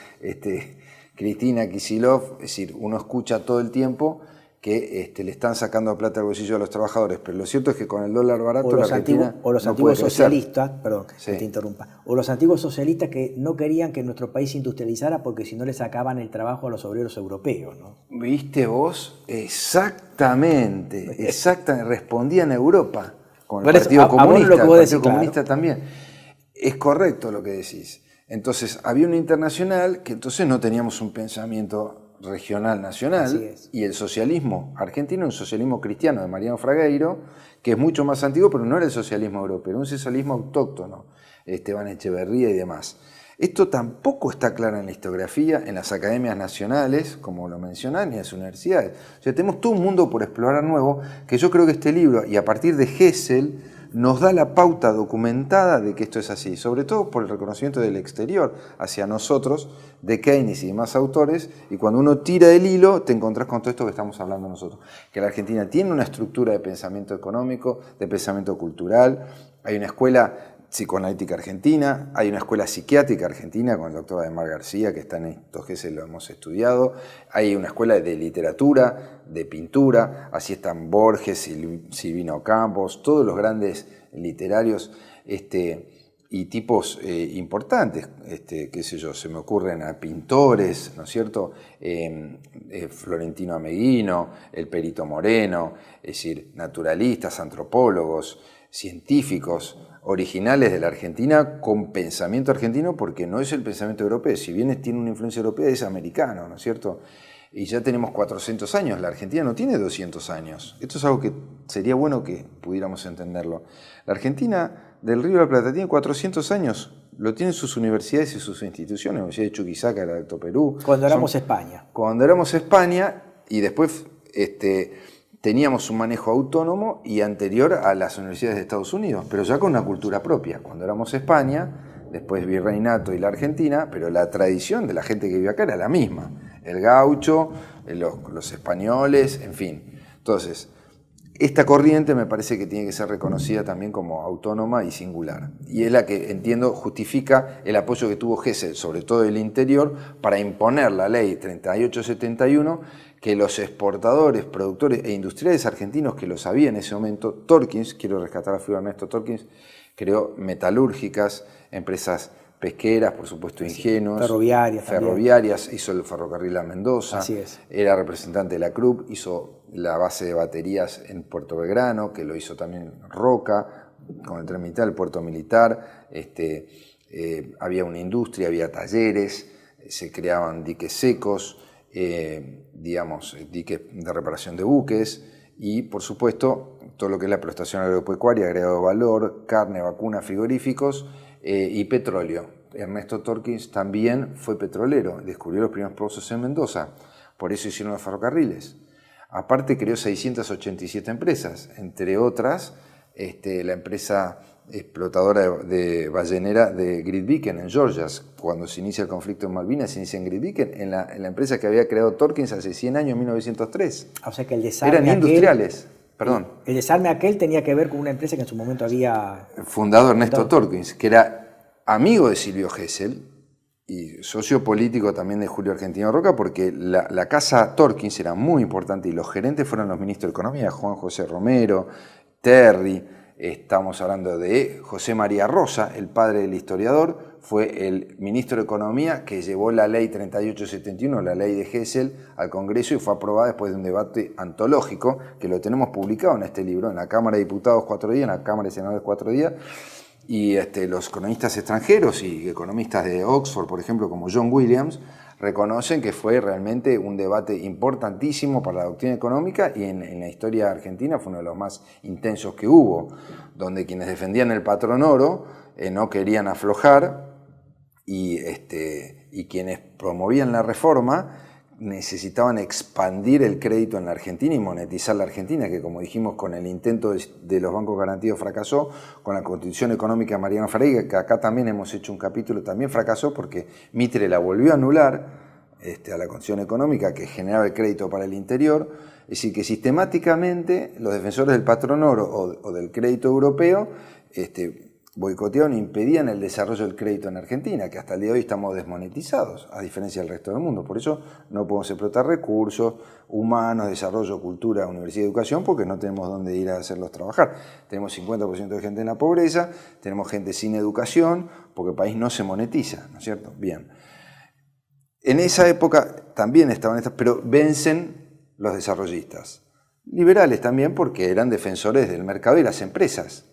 Cristina Kicillof, es decir, uno escucha todo el tiempo que le están sacando plata al bolsillo a los trabajadores, pero lo cierto es que con el dólar barato la Argentina o los no antiguos puede crecer. socialistas, perdón que te interrumpa, o los antiguos socialistas que no querían que nuestro país se industrializara porque si no le sacaban el trabajo a los obreros europeos, ¿no? ¿Viste vos? Exactamente, respondían a Europa con el Partido Comunista, el Partido Comunista también. Es correcto lo que decís. Entonces, había una internacional que entonces no teníamos un pensamiento regional, nacional, y el socialismo argentino, un socialismo cristiano de Mariano Fragueiro, que es mucho más antiguo, pero no era el socialismo europeo, era un socialismo autóctono, Esteban Echeverría y demás. Esto tampoco está claro en la historiografía, en las academias nacionales, como lo mencionan, ni en las universidades. O sea, tenemos todo un mundo por explorar nuevo, que yo creo que este libro, y a partir de Hessel, nos da la pauta documentada de que esto es así, sobre todo por el reconocimiento del exterior hacia nosotros, de Keynes y demás autores, y cuando uno tira el hilo, te encontrás con todo esto que estamos hablando nosotros, que la Argentina tiene una estructura de pensamiento económico, de pensamiento cultural, hay una escuela psicoanalítica argentina, hay una escuela psiquiátrica argentina con el doctor Ademar García, que está en estos que lo hemos estudiado, hay una escuela de literatura, de pintura, así están Borges, Silvino Campos, todos los grandes literarios y tipos importantes, qué sé yo, se me ocurren a pintores, ¿no es cierto? Florentino Ameguino, el Perito Moreno, es decir, naturalistas, antropólogos, científicos, originales de la Argentina con pensamiento argentino, porque no es el pensamiento europeo, si bien tiene una influencia europea es americano, ¿no es cierto? Y ya tenemos 400 años, la Argentina no tiene 200 años. Esto es algo que sería bueno que pudiéramos entenderlo. La Argentina del Río de la Plata tiene 400 años, lo tienen sus universidades y sus instituciones, la Universidad de Chuquisaca, la de Alto Perú. Cuando éramos España. Cuando éramos España, y después teníamos un manejo autónomo y anterior a las universidades de Estados Unidos, pero ya con una cultura propia. Cuando éramos España, después Virreinato y la Argentina, pero la tradición de la gente que vivía acá era la misma. El gaucho, los españoles, en fin. Entonces, esta corriente me parece que tiene que ser reconocida también como autónoma y singular. Y es la que, entiendo, justifica el apoyo que tuvo Hessel, sobre todo del interior, para imponer la ley 3871, que los exportadores, productores e industriales argentinos que lo sabían en ese momento, Torkins, quiero rescatar la figura de Ernesto Torkins, creó metalúrgicas, empresas pesqueras, por supuesto ingenuos, ferroviarias, hizo el ferrocarril a Mendoza, era representante de la CRUB, hizo la base de baterías en Puerto Belgrano, que lo hizo también Roca, con el tren militar, el puerto militar, había una industria, había talleres, se creaban diques secos, diques de reparación de buques y, por supuesto, todo lo que es la prestación agropecuaria, agregado valor, carne, vacuna, frigoríficos y petróleo. Ernesto Torkins también fue petrolero, descubrió los primeros pozos en Mendoza, por eso hicieron los ferrocarriles. Aparte creó 687 empresas, entre otras la empresa explotadora de ballenera de Grytviken en Georgia. Cuando se inicia el conflicto en Malvinas, se inicia en Grytviken, en la empresa que había creado Torkins hace 100 años, en 1903. O sea que el desarme eran industriales. Perdón. El desarme aquel tenía que ver con una empresa que en su momento había... Fundado Ernesto Torkins, que era amigo de Silvio Hessel y socio político también de Julio Argentino Roca, porque la casa Torkins era muy importante y los gerentes fueron los ministros de Economía, Juan José Romero, Terry. Estamos hablando de José María Rosa, el padre del historiador, fue el ministro de Economía que llevó la ley 3871, la ley de Hessel, al Congreso y fue aprobada después de un debate antológico, que lo tenemos publicado en este libro, en la Cámara de Diputados 4 días, en la Cámara de Senadores 4 días, y los economistas extranjeros y economistas de Oxford, por ejemplo, como John Williams, reconocen que fue realmente un debate importantísimo para la doctrina económica y en la historia argentina fue uno de los más intensos que hubo, donde quienes defendían el patrón oro no querían aflojar y quienes promovían la reforma necesitaban expandir el crédito en la Argentina y monetizar la Argentina, que como dijimos con el intento de los bancos garantidos fracasó, con la Constitución Económica de Mariano Freire, que acá también hemos hecho un capítulo, también fracasó porque Mitre la volvió a anular a la Constitución Económica que generaba el crédito para el interior. Es decir, que sistemáticamente los defensores del patrón oro o del crédito europeo boicotearon e impedían el desarrollo del crédito en Argentina, que hasta el día de hoy estamos desmonetizados, a diferencia del resto del mundo. Por eso no podemos explotar recursos humanos, desarrollo, cultura, universidad y educación, porque no tenemos dónde ir a hacerlos trabajar. Tenemos 50% de gente en la pobreza, tenemos gente sin educación, porque el país no se monetiza, ¿no es cierto? Bien. En esa época también estaban estas, pero vencen los desarrollistas. Liberales también, porque eran defensores del mercado y las empresas.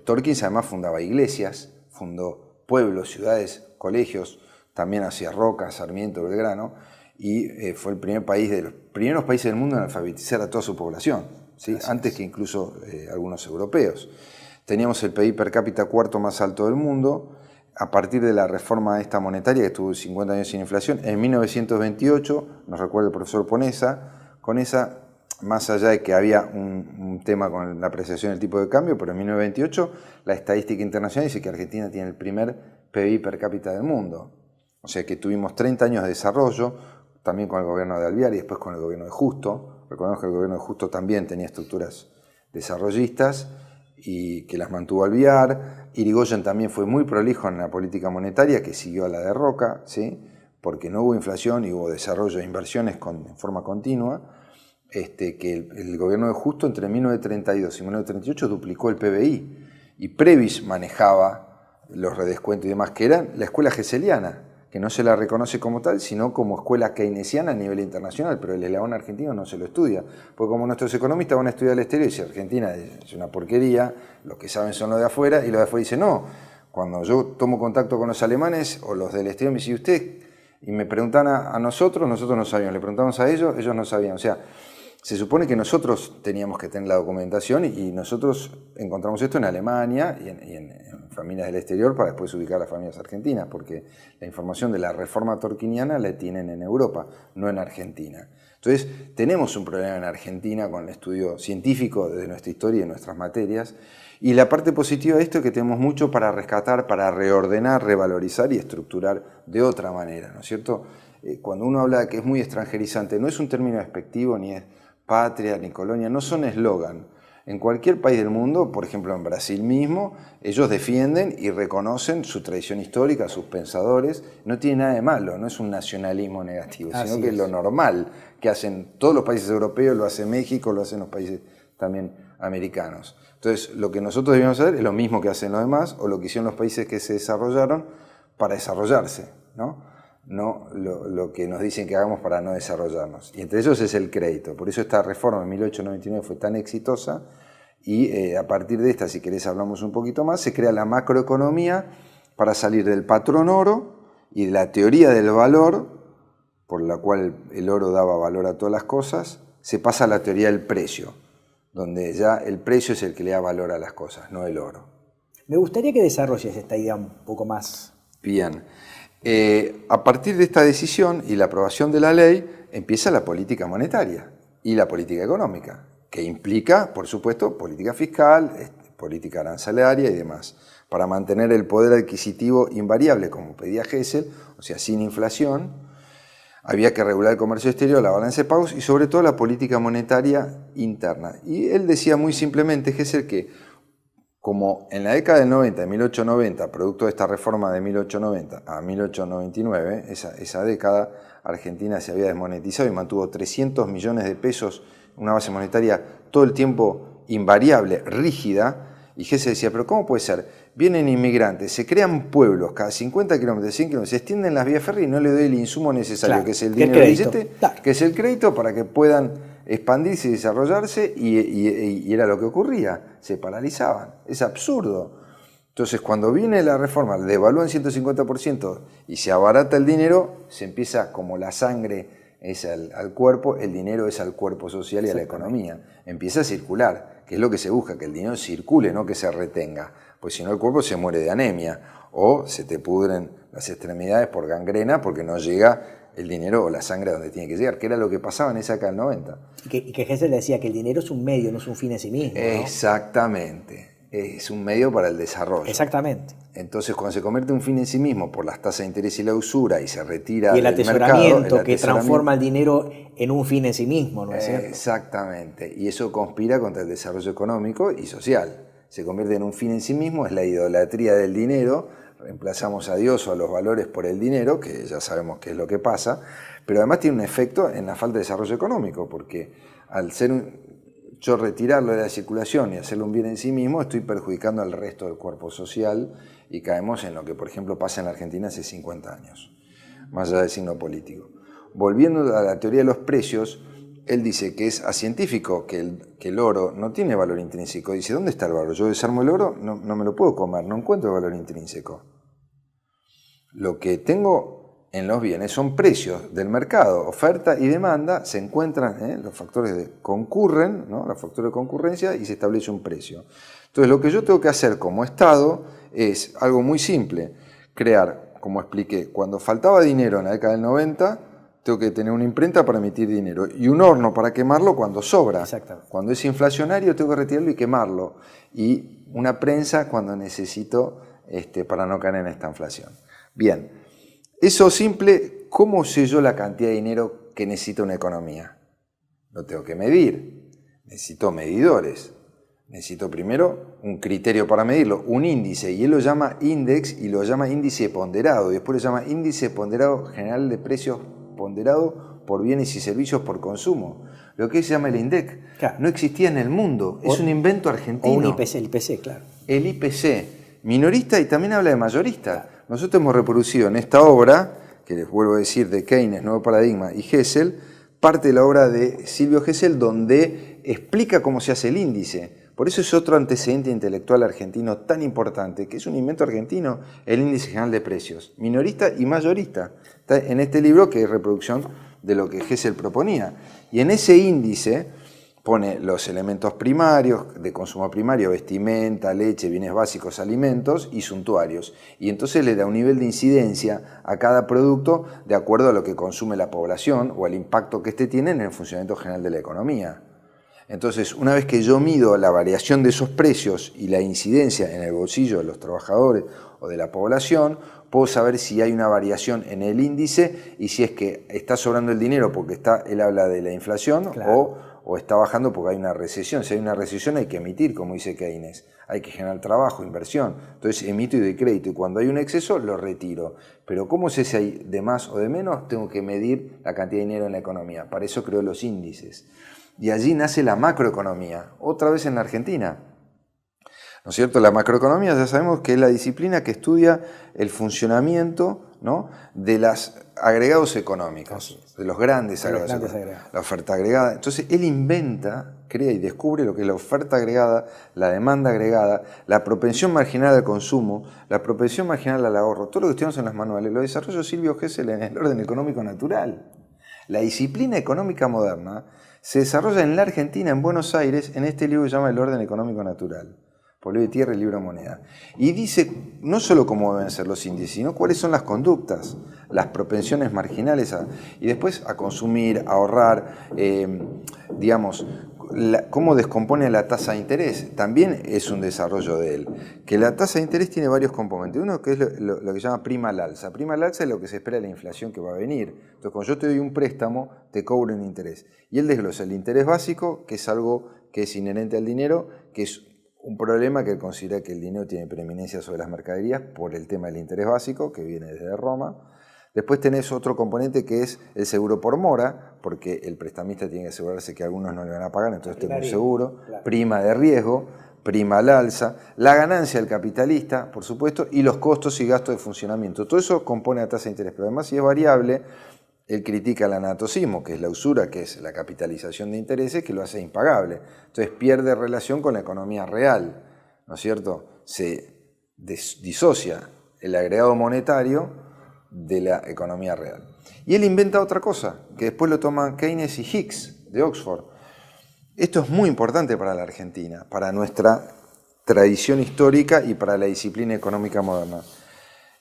Torkins además fundaba iglesias, fundó pueblos, ciudades, colegios, también hacia Roca, Sarmiento, Belgrano, y fue el primer país de los primeros países del mundo en alfabetizar a toda su población, ¿sí? Antes que incluso algunos europeos. Teníamos el PIB per cápita cuarto más alto del mundo. A partir de la reforma esta monetaria, que estuvo 50 años sin inflación, en 1928, nos recuerda el profesor Ponesa, con esa, más allá de que había un tema con la apreciación del tipo de cambio, pero en 1928 la estadística internacional dice que Argentina tiene el primer PIB per cápita del mundo. O sea que tuvimos 30 años de desarrollo, también con el gobierno de Alvear y después con el gobierno de Justo. Recordemos que el gobierno de Justo también tenía estructuras desarrollistas y que las mantuvo Alvear. Irigoyen también fue muy prolijo en la política monetaria, que siguió a la de Roca, ¿sí? Porque no hubo inflación y hubo desarrollo de inversiones en forma continua. Que el gobierno de Justo entre 1932 y 1938 duplicó el PBI y Previs manejaba los redescuentos y demás, que era la escuela geseliana, que no se la reconoce como tal, sino como escuela keynesiana a nivel internacional, pero el eslabón argentino no se lo estudia, porque como nuestros economistas van a estudiar el exterior y dicen Argentina es una porquería, los que saben son los de afuera, y los de afuera dicen no, cuando yo tomo contacto con los alemanes o los del exterior me dicen usted, y me preguntan a nosotros no sabíamos, le preguntamos a ellos no sabían, o sea, se supone que nosotros teníamos que tener la documentación y nosotros encontramos esto en Alemania y en familias del exterior para después ubicar a las familias argentinas, porque la información de la reforma torquiniana la tienen en Europa, no en Argentina. Entonces, tenemos un problema en Argentina con el estudio científico de nuestra historia y de nuestras materias, y la parte positiva de esto es que tenemos mucho para rescatar, para reordenar, revalorizar y estructurar de otra manera, ¿no es cierto? Cuando uno habla de que es muy extranjerizante, no es un término despectivo ni es patria ni colonia, no son eslogan. En cualquier país del mundo, por ejemplo en Brasil mismo, ellos defienden y reconocen su tradición histórica, sus pensadores. No tiene nada de malo, no es un nacionalismo negativo, sino que es lo normal que hacen todos los países europeos, lo hace México, lo hacen los países también americanos. Entonces, lo que nosotros debemos hacer es lo mismo que hacen los demás o lo que hicieron los países que se desarrollaron para desarrollarse, ¿no? No lo que nos dicen que hagamos para no desarrollarnos. Y entre ellos es el crédito. Por eso esta reforma en 1899 fue tan exitosa y a partir de esta, si querés hablamos un poquito más, se crea la macroeconomía para salir del patrón oro y de la teoría del valor, por la cual el oro daba valor a todas las cosas, se pasa a la teoría del precio, donde ya el precio es el que le da valor a las cosas, no el oro. Me gustaría que desarrolles esta idea un poco más. Bien. A partir de esta decisión y la aprobación de la ley, empieza la política monetaria y la política económica, que implica, por supuesto, política fiscal, política arancelaria y demás, para mantener el poder adquisitivo invariable, como pedía Gesell, o sea, sin inflación. Había que regular el comercio exterior, la balanza de pagos y sobre todo la política monetaria interna. Y él decía muy simplemente, Gesell, que como en la década del 90, 1890, producto de esta reforma de 1890 a 1899, esa década, Argentina se había desmonetizado y mantuvo 300 millones de pesos, una base monetaria todo el tiempo invariable, rígida, y Gesell decía, pero ¿cómo puede ser? Vienen inmigrantes, se crean pueblos, cada 50 kilómetros, 100 kilómetros, se extienden las vías férreas y no le doy el insumo necesario, claro, que es el dinero del billete, claro, que es el crédito para que puedan expandirse y desarrollarse, y era lo que ocurría, se paralizaban, es absurdo. Entonces cuando viene la reforma, devalúan 150% y se abarata el dinero, se empieza como la sangre es al cuerpo, el dinero es al cuerpo social y a la economía, empieza a circular, que es lo que se busca, que el dinero circule, no que se retenga, pues si no el cuerpo se muere de anemia o se te pudren las extremidades por gangrena porque no llega el dinero o la sangre a donde tiene que llegar, que era lo que pasaba en esa década del 90. Y que Hessel decía que el dinero es un medio, no es un fin en sí mismo, ¿no? Exactamente, es un medio para el desarrollo. Exactamente. Entonces, cuando se convierte en un fin en sí mismo por las tasas de interés y la usura y se retira y el del atesoramiento, mercado, que transforma el dinero en un fin en sí mismo, ¿no es cierto? Exactamente, y eso conspira contra el desarrollo económico y social. Se convierte en un fin en sí mismo, es la idolatría del dinero, reemplazamos a Dios o a los valores por el dinero, que ya sabemos qué es lo que pasa, pero además tiene un efecto en la falta de desarrollo económico, porque al ser yo retirarlo de la circulación y hacerlo un bien en sí mismo, estoy perjudicando al resto del cuerpo social y caemos en lo que, por ejemplo, pasa en la Argentina hace 50 años, más allá del signo político. Volviendo a la teoría de los precios, él dice que es acientífico, que el oro no tiene valor intrínseco. Dice, ¿dónde está el valor? Yo desarmo el oro, no me lo puedo comer, no encuentro el valor intrínseco. Lo que tengo en los bienes son precios del mercado, oferta y demanda, se encuentran, los factores concurren, ¿no? Los factores de concurrencia y se establece un precio. Entonces, lo que yo tengo que hacer como Estado es algo muy simple, crear, como expliqué, cuando faltaba dinero en la década del 90, tengo que tener una imprenta para emitir dinero y un horno para quemarlo cuando sobra. Cuando es inflacionario tengo que retirarlo y quemarlo. Y una prensa cuando necesito para no caer en esta inflación. Bien, eso simple, ¿cómo sé yo la cantidad de dinero que necesita una economía? Lo tengo que medir. Necesito medidores. Necesito primero un criterio para medirlo, un índice, y él lo llama index y lo llama índice ponderado. Y después lo llama índice ponderado general de precios ponderado por bienes y servicios por consumo, lo que se llama el INDEC. Claro. No existía en el mundo, es un invento argentino. O un IPC, el IPC, claro. El IPC, minorista y también habla de mayorista. Nosotros hemos reproducido en esta obra, que les vuelvo a decir, de Keynes, Nuevo Paradigma y Hessel, parte de la obra de Silvio Hessel donde explica cómo se hace el índice. Por eso es otro antecedente intelectual argentino tan importante, que es un invento argentino, el índice general de precios, minorista y mayorista. Está en este libro que es reproducción de lo que Hessel proponía. Y en ese índice pone los elementos primarios, de consumo primario, vestimenta, leche, bienes básicos, alimentos y suntuarios. Y entonces le da un nivel de incidencia a cada producto de acuerdo a lo que consume la población o al impacto que éste tiene en el funcionamiento general de la economía. Entonces, una vez que yo mido la variación de esos precios y la incidencia en el bolsillo de los trabajadores o de la población, puedo saber si hay una variación en el índice y si es que está sobrando el dinero porque él habla de la inflación, claro, o está bajando porque hay una recesión. Si hay una recesión hay que emitir, como dice Keynes. Hay que generar trabajo, inversión. Entonces emito y doy crédito y cuando hay un exceso lo retiro. Pero ¿cómo sé si hay de más o de menos? Tengo que medir la cantidad de dinero en la economía. Para eso creo los índices. Y allí nace la macroeconomía, otra vez en la Argentina. ¿No es cierto? La macroeconomía ya sabemos que es la disciplina que estudia el funcionamiento, ¿no?, de los agregados económicos, de los grandes agregados económicos, la oferta agregada. Entonces él inventa, crea y descubre lo que es la oferta agregada, la demanda agregada, la propensión marginal al consumo, la propensión marginal al ahorro. Todo lo que estudiamos en los manuales lo desarrolló Silvio Hessel en el orden económico natural. La disciplina económica moderna se desarrolla en la Argentina, en Buenos Aires, en este libro que se llama El orden económico natural, por Leo de Tierra y Libro Moneda. Y dice no solo cómo deben ser los índices, sino cuáles son las conductas, las propensiones marginales y después a consumir, a ahorrar, cómo descompone la tasa de interés. También es un desarrollo de él. Que la tasa de interés tiene varios componentes. Uno que es lo que se llama prima al alza. Prima al alza es lo que se espera de la inflación que va a venir. Entonces, cuando yo te doy un préstamo, te cobro un interés. Y él desglosa el interés básico, que es algo que es inherente al dinero, que es un problema que él considera que el dinero tiene preeminencia sobre las mercaderías por el tema del interés básico, que viene desde Roma. Después tenés otro componente que es el seguro por mora, porque el prestamista tiene que asegurarse que algunos no le van a pagar, entonces tengo un seguro, claro, prima de riesgo, prima al alza, la ganancia del capitalista, por supuesto, y los costos y gastos de funcionamiento. Todo eso compone la tasa de interés, pero además si es variable, él critica el anatocismo, que es la usura, que es la capitalización de intereses, que lo hace impagable. Entonces pierde relación con la economía real, ¿no es cierto? Se disocia el agregado monetario de la economía real. Y él inventa otra cosa, que después lo toman Keynes y Hicks, de Oxford. Esto es muy importante para la Argentina, para nuestra tradición histórica y para la disciplina económica moderna.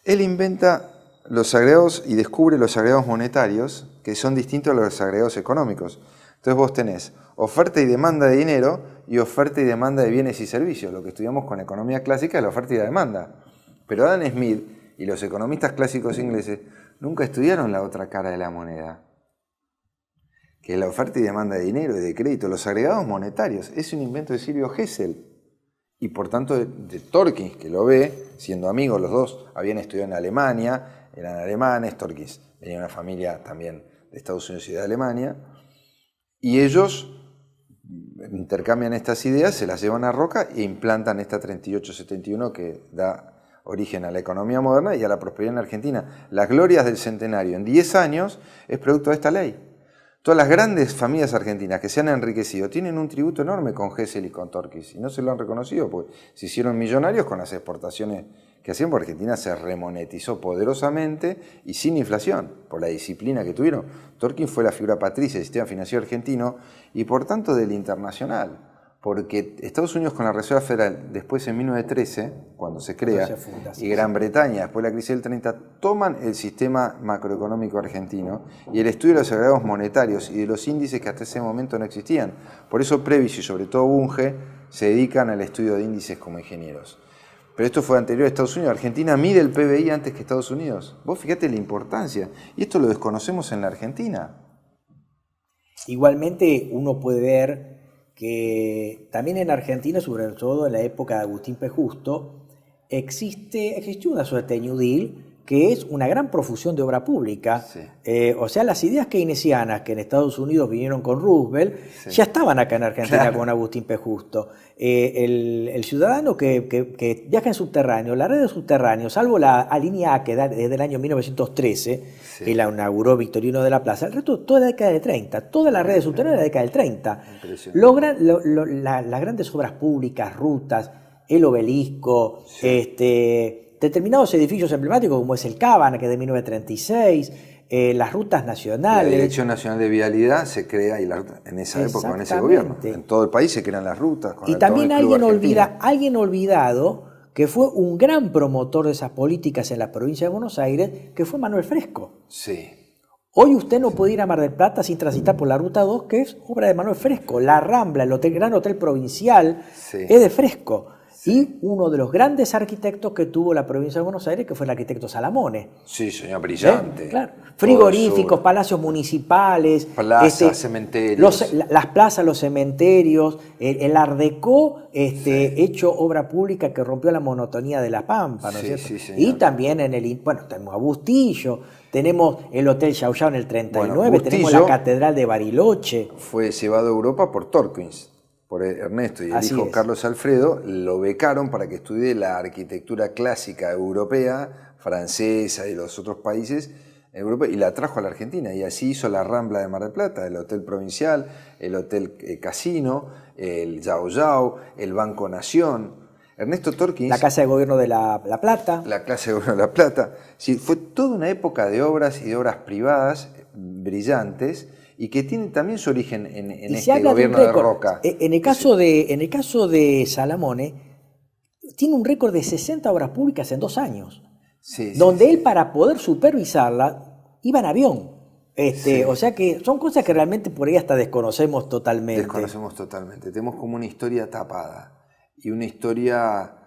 Él inventa los agregados y descubre los agregados monetarios que son distintos a los agregados económicos. Entonces vos tenés oferta y demanda de dinero y oferta y demanda de bienes y servicios. Lo que estudiamos con economía clásica es la oferta y la demanda. Pero Adam Smith y los economistas clásicos ingleses nunca estudiaron la otra cara de la moneda, que es la oferta y demanda de dinero y de crédito. Los agregados monetarios es un invento de Silvio Gesell y por tanto de Torkins, que lo ve, siendo amigos los dos, habían estudiado en Alemania, eran alemanes, Torkins venía de una familia también de Estados Unidos y de Alemania, y ellos intercambian estas ideas, se las llevan a Roca e implantan esta 3871 que da origen a la economía moderna y a la prosperidad en Argentina. Las glorias del centenario en 10 años es producto de esta ley. Todas las grandes familias argentinas que se han enriquecido tienen un tributo enorme con Gesell y con Torkins y no se lo han reconocido porque se hicieron millonarios con las exportaciones que hacían, porque Argentina se remonetizó poderosamente y sin inflación por la disciplina que tuvieron. Torkins fue la figura patricia del sistema financiero argentino y por tanto del internacional, porque Estados Unidos con la Reserva Federal, después en 1913, cuando se crea, y Gran Bretaña, después de la crisis del 30, toman el sistema macroeconómico argentino y el estudio de los agregados monetarios y de los índices que hasta ese momento no existían. Por eso Previs y sobre todo Bunge se dedican al estudio de índices como ingenieros. Pero esto fue anterior a Estados Unidos. Argentina mide el PBI antes que Estados Unidos. Vos fíjate la importancia. Y esto lo desconocemos en la Argentina. Igualmente uno puede ver que también en Argentina, sobre todo en la época de Agustín P. Justo, existió una suerte de New Deal que es una gran profusión de obra pública. Sí. O sea, las ideas keynesianas que en Estados Unidos vinieron con Roosevelt, sí, ya estaban acá en Argentina, claro, con Agustín P. Justo. El ciudadano que viaja en subterráneo, la red de subterráneos, salvo la línea A que da desde el año 1913, sí, que la inauguró Victorino de la Plaza, el resto toda la década del 30, toda la red de subterráneos de la década del 30. Logran las grandes obras públicas, rutas, el obelisco, sí, determinados edificios emblemáticos como es el Cábana, que es de 1936, las rutas nacionales. La Dirección Nacional de Vialidad se crea en esa época, con ese gobierno. En todo el país se crean las rutas. Y también alguien olvidado que fue un gran promotor de esas políticas en la provincia de Buenos Aires, que fue Manuel Fresco. Sí. Hoy usted no puede ir a Mar del Plata sin transitar por la Ruta 2, que es obra de Manuel Fresco. La Rambla, el Gran Hotel Provincial, sí, es de Fresco. Sí. Y uno de los grandes arquitectos que tuvo la provincia de Buenos Aires, que fue el arquitecto Salamone. Sí, señor, brillante. Claro. Frigoríficos, palacios municipales. Plazas, cementerios. Las plazas, los cementerios, el Art Deco, sí, hecho obra pública que rompió la monotonía de La Pampa, ¿no es cierto? Sí, señor. Y también tenemos a Bustillo, tenemos el Hotel Yau Yau en el 39, tenemos la Catedral de Bariloche. Fue llevado a Europa por Torkins, por Ernesto y el hijo Carlos Alfredo, lo becaron para que estudie la arquitectura clásica europea, francesa y los otros países europeos, y la trajo a la Argentina, y así hizo la Rambla de Mar del Plata, el Hotel Provincial, el Hotel Casino, el Yau Yau, el Banco Nación. Ernesto Torkins... La Casa de Gobierno de La Plata. La Casa de Gobierno de La Plata. Sí, fue toda una época de obras y de obras privadas brillantes, y que tiene también su origen en este gobierno de Roca. En el caso de Salamone, tiene un récord de 60 obras públicas en 2 años, sí, donde él, para poder supervisarla, iba en avión. Sí. O sea que son cosas que realmente por ahí hasta desconocemos totalmente. Desconocemos totalmente. Tenemos como una historia tapada, y una historia,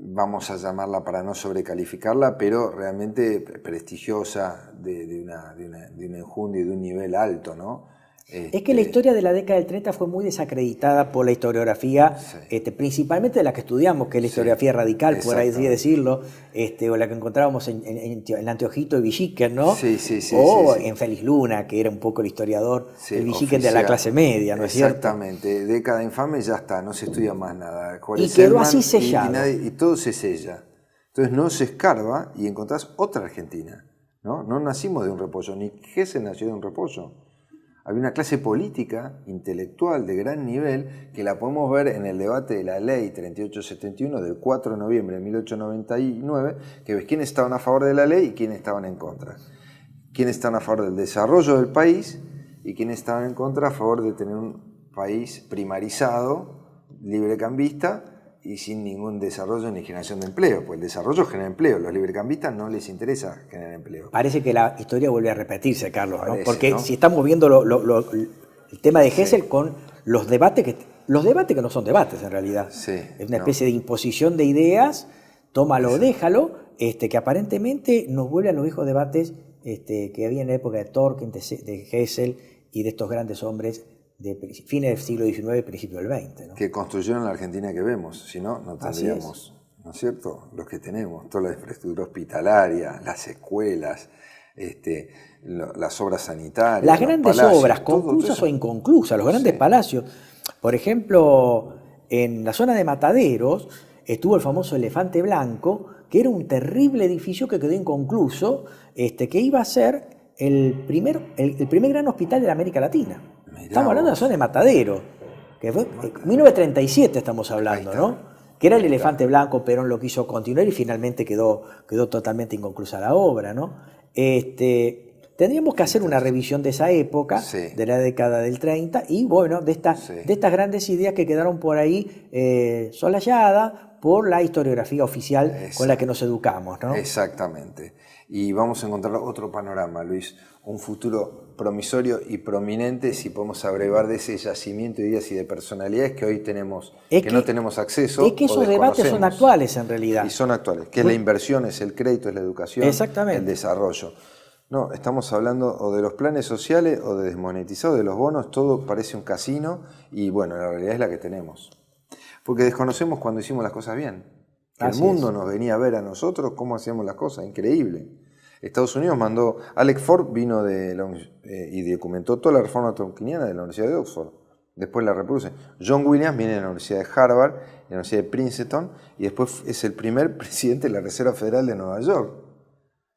vamos a llamarla para no sobrecalificarla, pero realmente prestigiosa, de una enjundia y de un nivel alto, ¿no? Es que la historia de la década del 30 fue muy desacreditada por la historiografía, sí, principalmente de la que estudiamos, que es la historiografía radical, por así decirlo, o la que encontrábamos en Anteojito de Villiquen, ¿no? Sí, o en Félix Luna, que era un poco el historiador, el Villiquen de la clase media, ¿no es cierto? Exactamente, década infame, ya está, no se estudia más nada. Y quedó así sellado. Y todo se sella. Entonces no se escarba y encontrás otra Argentina, ¿no? No nacimos de un repollo, ni Gesell nació de un repollo. Había una clase política, intelectual, de gran nivel, que la podemos ver en el debate de la ley 3871 del 4 de noviembre de 1899, que ves quiénes estaban a favor de la ley y quiénes estaban en contra. Quiénes estaban a favor del desarrollo del país y quiénes estaban en contra a favor de tener un país primarizado, librecambista, y sin ningún desarrollo ni generación de empleo, pues el desarrollo genera empleo, los librecambistas no les interesa generar empleo. Parece que la historia vuelve a repetirse, Carlos, Parece, ¿no? Porque ¿no? si estamos viendo el tema de Hessel con los debates que no son debates en realidad, Sí, es una especie de imposición de ideas, tómalo o déjalo, que aparentemente nos vuelve a los viejos debates que había en la época de Tolkien, de Hessel y de estos grandes hombres de fines del siglo XIX y principios del XX, ¿no? Que construyeron la Argentina que vemos, si no, no tendríamos, ¿no es cierto?, los que tenemos, toda la infraestructura hospitalaria, las escuelas, las obras sanitarias, las grandes palacios, obras, conclusas o inconclusas, los grandes palacios. Por ejemplo, en la zona de Mataderos estuvo el famoso Elefante Blanco, que era un terrible edificio que quedó inconcluso, que iba a ser el primer gran hospital de la América Latina. Estamos hablando de la zona de Matadero, que fue 1937 estamos hablando, ¿no? Que era el Elefante Blanco, Perón lo quiso continuar y finalmente quedó totalmente inconclusa la obra, ¿no? Tendríamos que hacer una revisión de esa época, de la década del 30, y bueno, de estas grandes ideas que quedaron por ahí solayadas por la historiografía oficial con la que nos educamos, ¿no? Exactamente. Y vamos a encontrar otro panorama, Luis, un futuro promisorio y prominente si podemos abrevar de ese yacimiento de ideas y de personalidades que hoy tenemos, que no tenemos acceso. Es que esos debates son actuales en realidad. Y son actuales, que es la inversión, es el crédito, es la educación, el desarrollo. No, estamos hablando o de los planes sociales o de desmonetizados, de los bonos, todo parece un casino y bueno, la realidad es la que tenemos. Porque desconocemos cuando hicimos las cosas bien. El mundo nos venía a ver a nosotros cómo hacíamos las cosas, increíble. Estados Unidos mandó, Alex Ford vino y documentó toda la reforma tolkieniana de la Universidad de Oxford. Después la reproduce. John Williams viene de la Universidad de Harvard, de la Universidad de Princeton, y después es el primer presidente de la Reserva Federal de Nueva York.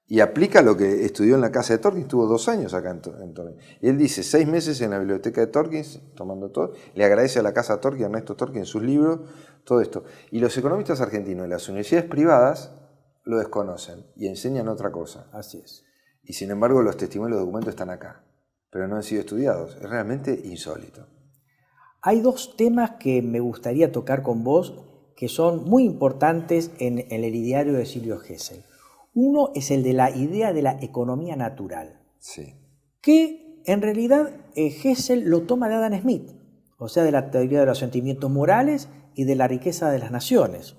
Y aplica lo que estudió en la casa de Tolkien, estuvo 2 años acá en Tolkien. Y él dice, 6 meses en la biblioteca de Tolkien, tomando todo, le agradece a la casa Tolkien, a Ernesto Tolkien, sus libros, todo esto. Y los economistas argentinos de las universidades privadas lo desconocen y enseñan otra cosa. Así es. Y sin embargo los testimonios y los documentos están acá, pero no han sido estudiados. Es realmente insólito. Hay 2 temas que me gustaría tocar con vos que son muy importantes en el ideario de Silvio Gesell. Uno es el de la idea de la economía natural, que en realidad Gesell lo toma de Adam Smith, o sea, de la teoría de los sentimientos morales y de la riqueza de las naciones.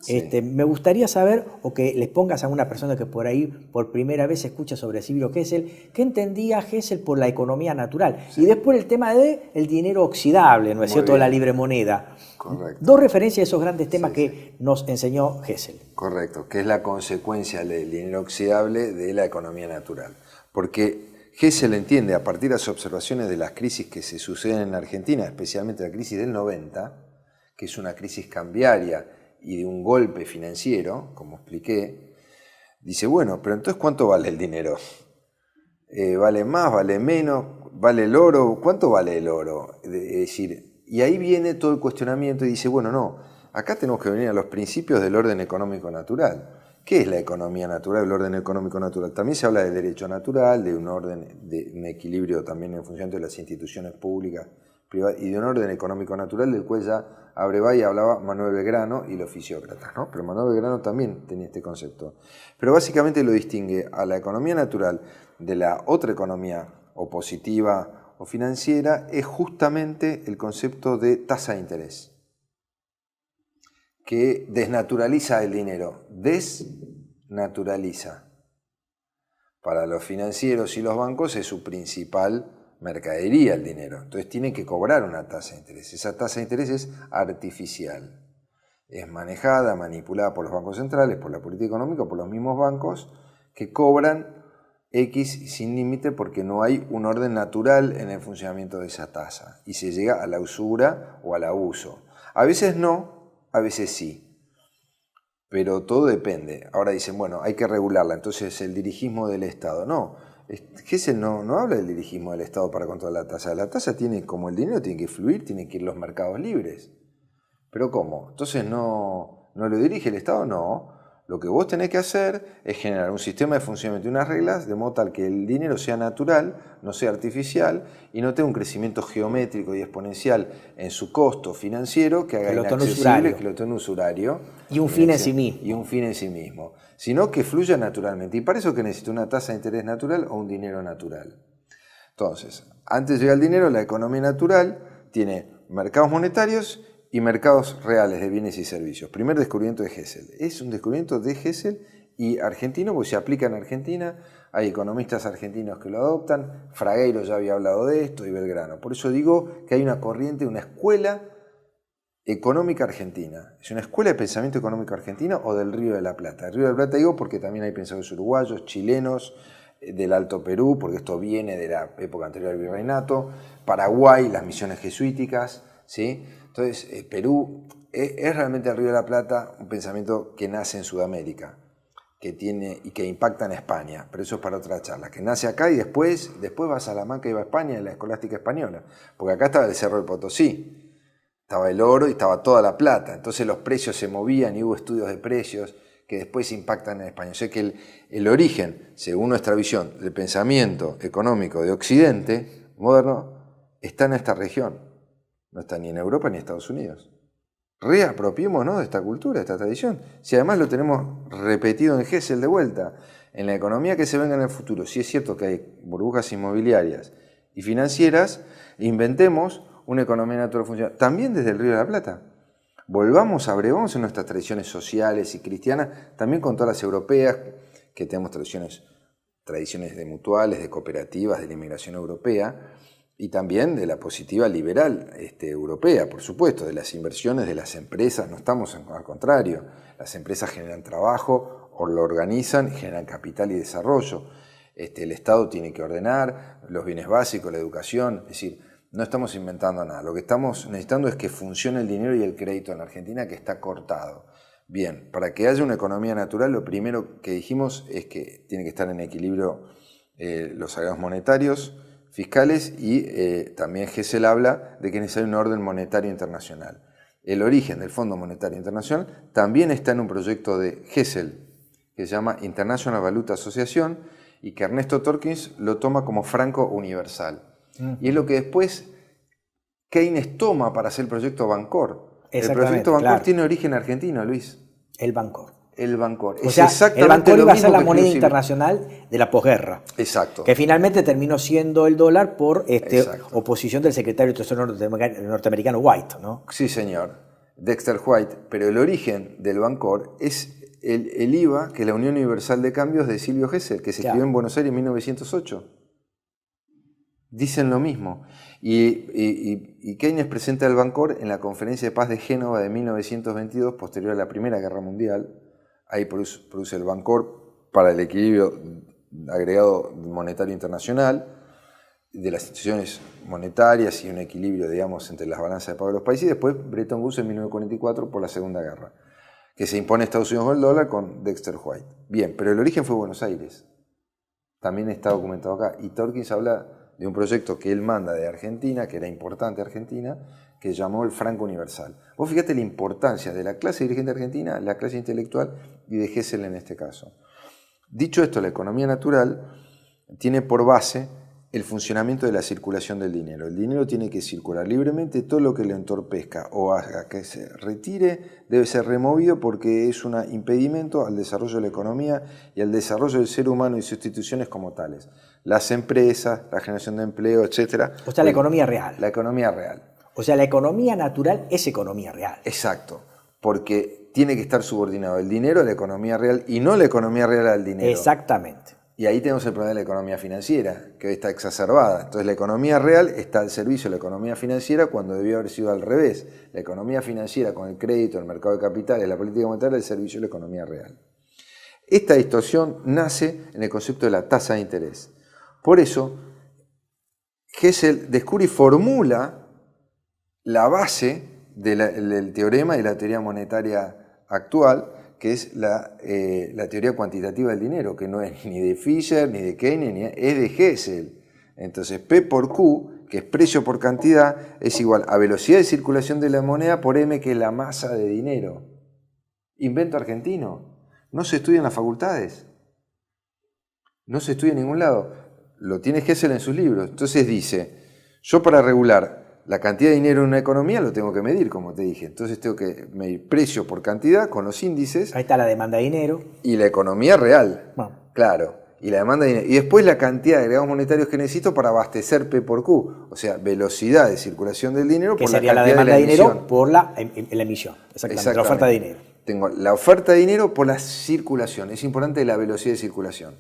Me gustaría saber, o que les pongas a una persona que por ahí por primera vez escucha sobre Silvio Gesell, ¿qué entendía Gesell por la economía natural? Y después el tema del dinero oxidable, ¿no es cierto?, la libre moneda. Correcto. 2 referencias a esos grandes temas que nos enseñó Gesell. Correcto, que es la consecuencia del dinero oxidable de la economía natural. Porque Gesell entiende, a partir de las observaciones de las crisis que se suceden en Argentina, especialmente la crisis del 90, que es una crisis cambiaria y de un golpe financiero, como expliqué, dice, bueno, pero entonces ¿cuánto vale el dinero? ¿Vale más, vale menos? ¿Vale el oro? ¿Cuánto vale el oro? Es decir, y ahí viene todo el cuestionamiento y dice, bueno, no, acá tenemos que venir a los principios del orden económico natural. ¿Qué es la economía natural, el orden económico natural? También se habla de derecho natural, de un orden, de un equilibrio también en función de las instituciones públicas, privadas, y de un orden económico natural del cual ya abrevaba y hablaba Manuel Belgrano y los fisiócratas, ¿no? Pero Manuel Belgrano también tenía este concepto. Pero básicamente lo distingue a la economía natural de la otra economía opositiva o financiera, es justamente el concepto de tasa de interés, que desnaturaliza el dinero, desnaturaliza. Para los financieros y los bancos es su principal mercadería el dinero, entonces tienen que cobrar una tasa de interés. Esa tasa de interés es artificial, es manejada, manipulada por los bancos centrales, por la política económica, por los mismos bancos que cobran X sin límite porque no hay un orden natural en el funcionamiento de esa tasa y se llega a la usura o al abuso. A veces no, a veces sí, pero todo depende. Ahora dicen, bueno, hay que regularla, entonces el dirigismo del Estado. No, Gesell no habla del dirigismo del Estado para controlar la tasa. La tasa tiene, como el dinero, tiene que fluir, tiene que ir los mercados libres. ¿Pero cómo? Entonces no lo dirige el Estado, no. Lo que vos tenés que hacer es generar un sistema de funcionamiento y unas reglas de modo tal que el dinero sea natural, no sea artificial y no tenga un crecimiento geométrico y exponencial en su costo financiero que haga inaccesible, que lo tome usurario. Y un fin en sí mismo. Y un fin en sí mismo. Sino que fluya naturalmente. Y para eso que necesita una tasa de interés natural o un dinero natural. Entonces, antes de llegar al dinero, la economía natural tiene mercados monetarios y mercados reales de bienes y servicios. Primer descubrimiento de Hessel. Es un descubrimiento de Hessel y argentino, porque se aplica en Argentina. Hay economistas argentinos que lo adoptan. Fragueiro ya había hablado de esto y Belgrano. Por eso digo que hay una corriente, una escuela económica argentina. ¿Es una escuela de pensamiento económico argentina o del Río de la Plata? El Río de la Plata digo porque también hay pensadores uruguayos, chilenos, del Alto Perú, porque esto viene de la época anterior al virreinato, Paraguay, las misiones jesuíticas, ¿sí? Entonces, Perú es realmente el Río de la Plata un pensamiento que nace en Sudamérica, que tiene y que impacta en España, pero eso es para otra charla, que nace acá y después va a Salamanca y va a España, en la escolástica española, porque acá estaba el Cerro del Potosí, estaba el oro y estaba toda la plata, entonces los precios se movían y hubo estudios de precios que después impactan en España. O sea que el origen, según nuestra visión, del pensamiento económico de Occidente moderno, está en esta región. No está ni en Europa ni en Estados Unidos. Reapropiémonos de esta cultura, de esta tradición. Si además lo tenemos repetido en Hessel de vuelta, en la economía que se venga en el futuro, si es cierto que hay burbujas inmobiliarias y financieras, inventemos una economía natural funcional, también desde el Río de la Plata. Abrevamos en nuestras tradiciones sociales y cristianas, también con todas las europeas, que tenemos tradiciones de mutuales, de cooperativas, de la inmigración europea, y también de la positiva liberal europea, por supuesto, de las inversiones de las empresas, no estamos al contrario, las empresas generan trabajo, o lo organizan, generan capital y desarrollo. El Estado tiene que ordenar los bienes básicos, la educación, es decir, no estamos inventando nada. Lo que estamos necesitando es que funcione el dinero y el crédito en la Argentina, que está cortado. Bien, para que haya una economía natural, lo primero que dijimos es que tiene que estar en equilibrio los agregados monetarios, fiscales y también Hessel habla de que es necesario un orden monetario internacional. El origen del Fondo Monetario Internacional también está en un proyecto de Hessel que se llama International Valuta Association y que Ernesto Torkins lo toma como franco universal. Y es lo que después Keynes toma para hacer el proyecto Bancor. El proyecto Bancor tiene origen argentino, Luis. El Bancor. El Bancor. O sea, el Bancor iba a ser la moneda internacional de la posguerra. Exacto. Que finalmente terminó siendo el dólar por oposición del secretario de Tesoro norteamericano White, ¿no? Sí, señor. Dexter White. Pero el origen del Bancor es el IVA, que es la Unión Universal de Cambios de Silvio Gesell, que se escribió en Buenos Aires en 1908. Dicen lo mismo. Y Keynes presenta el Bancor en la Conferencia de Paz de Génova de 1922, posterior a la Primera Guerra Mundial. Ahí produce el Bancor para el equilibrio agregado monetario internacional de las instituciones monetarias y un equilibrio, digamos, entre las balanzas de pago de los países. Y después Bretton Woods en 1944 por la Segunda Guerra, que se impone a Estados Unidos con el dólar con Dexter White. Bien, pero el origen fue Buenos Aires. También está documentado acá. Y Torkins habla de un proyecto que él manda de Argentina, que era importante Argentina, que llamó el Franco Universal. Vos fíjate la importancia de la clase dirigente argentina, la clase intelectual y de Hessel en este caso. Dicho esto, la economía natural tiene por base el funcionamiento de la circulación del dinero. El dinero tiene que circular libremente, todo lo que le entorpezca o haga que se retire debe ser removido porque es un impedimento al desarrollo de la economía y al desarrollo del ser humano y sus instituciones como tales. Las empresas, la generación de empleo, etc. O sea, la economía real. La economía real. O sea, la economía natural es economía real. Exacto, porque tiene que estar subordinado el dinero a la economía real y no la economía real al dinero. Exactamente. Y ahí tenemos el problema de la economía financiera, que hoy está exacerbada. Entonces la economía real está al servicio de la economía financiera cuando debió haber sido al revés. La economía financiera con el crédito, el mercado de capitales, la política monetaria al servicio de la economía real. Esta distorsión nace en el concepto de la tasa de interés. Por eso, Hessel descubre y formula la base del teorema y la teoría monetaria actual, que es la teoría cuantitativa del dinero, que no es ni de Fisher, ni de Keynes, es de Hessel. Entonces, P por Q, que es precio por cantidad, es igual a velocidad de circulación de la moneda por M, que es la masa de dinero. Invento argentino. No se estudia en las facultades. No se estudia en ningún lado. Lo tiene Hessel en sus libros. Entonces dice, yo para regular la cantidad de dinero en una economía lo tengo que medir, como te dije. Entonces tengo que medir precio por cantidad con los índices. Ahí está la demanda de dinero. Y la economía real. Bueno. Claro. Y la demanda de dinero. Y después la cantidad de agregados monetarios que necesito para abastecer P por Q. O sea, velocidad de circulación del dinero que por la sería cantidad la demanda de dinero emisión. por la emisión. Exactamente. La oferta de dinero. Tengo la oferta de dinero por la circulación. Es importante la velocidad de circulación.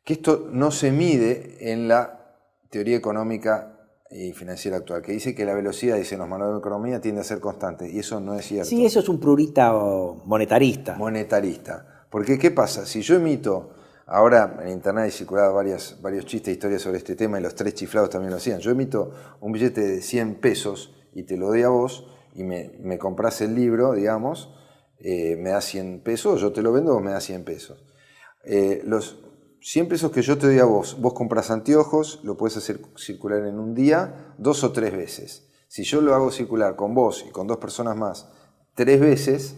Que esto no se mide en la teoría económica y financiera actual, que dice que la velocidad, dicen los manuales de economía, tiende a ser constante. Y eso no es cierto. Sí, eso es un prurita monetarista. Monetarista. Porque, ¿qué pasa? Si yo emito... Ahora en internet hay circulado varios chistes, historias sobre este tema, y los 3 chiflados también lo hacían. Yo emito un billete de 100 pesos y te lo doy a vos, y me compras el libro, digamos, me das 100 pesos, yo te lo vendo, vos me das 100 pesos. Los 100 pesos que yo te doy a vos compras anteojos, lo puedes hacer circular en un día 2 o 3 veces. Si yo lo hago circular con vos y con 2 personas más 3 veces,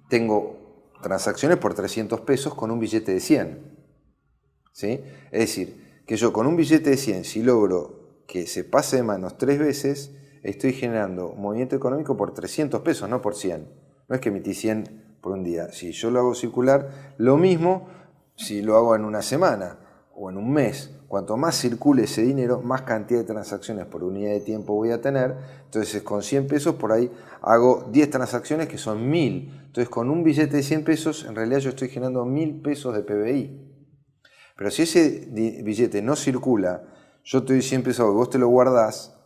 tengo transacciones por 300 pesos con un billete de 100. ¿Sí? Es decir, que yo con un billete de 100, si logro que se pase de manos 3 veces, estoy generando movimiento económico por 300 pesos, no por 100. No es que emití 100 por un día. Si yo lo hago circular, lo mismo si lo hago en una semana o en un mes. Cuanto más circule ese dinero, más cantidad de transacciones por unidad de tiempo voy a tener. Entonces con 100 pesos por ahí hago 10 transacciones que son 1000. Entonces con un billete de 100 pesos, en realidad yo estoy generando 1000 pesos de PBI. Pero si ese billete no circula, yo te doy 100 pesos y vos te lo guardás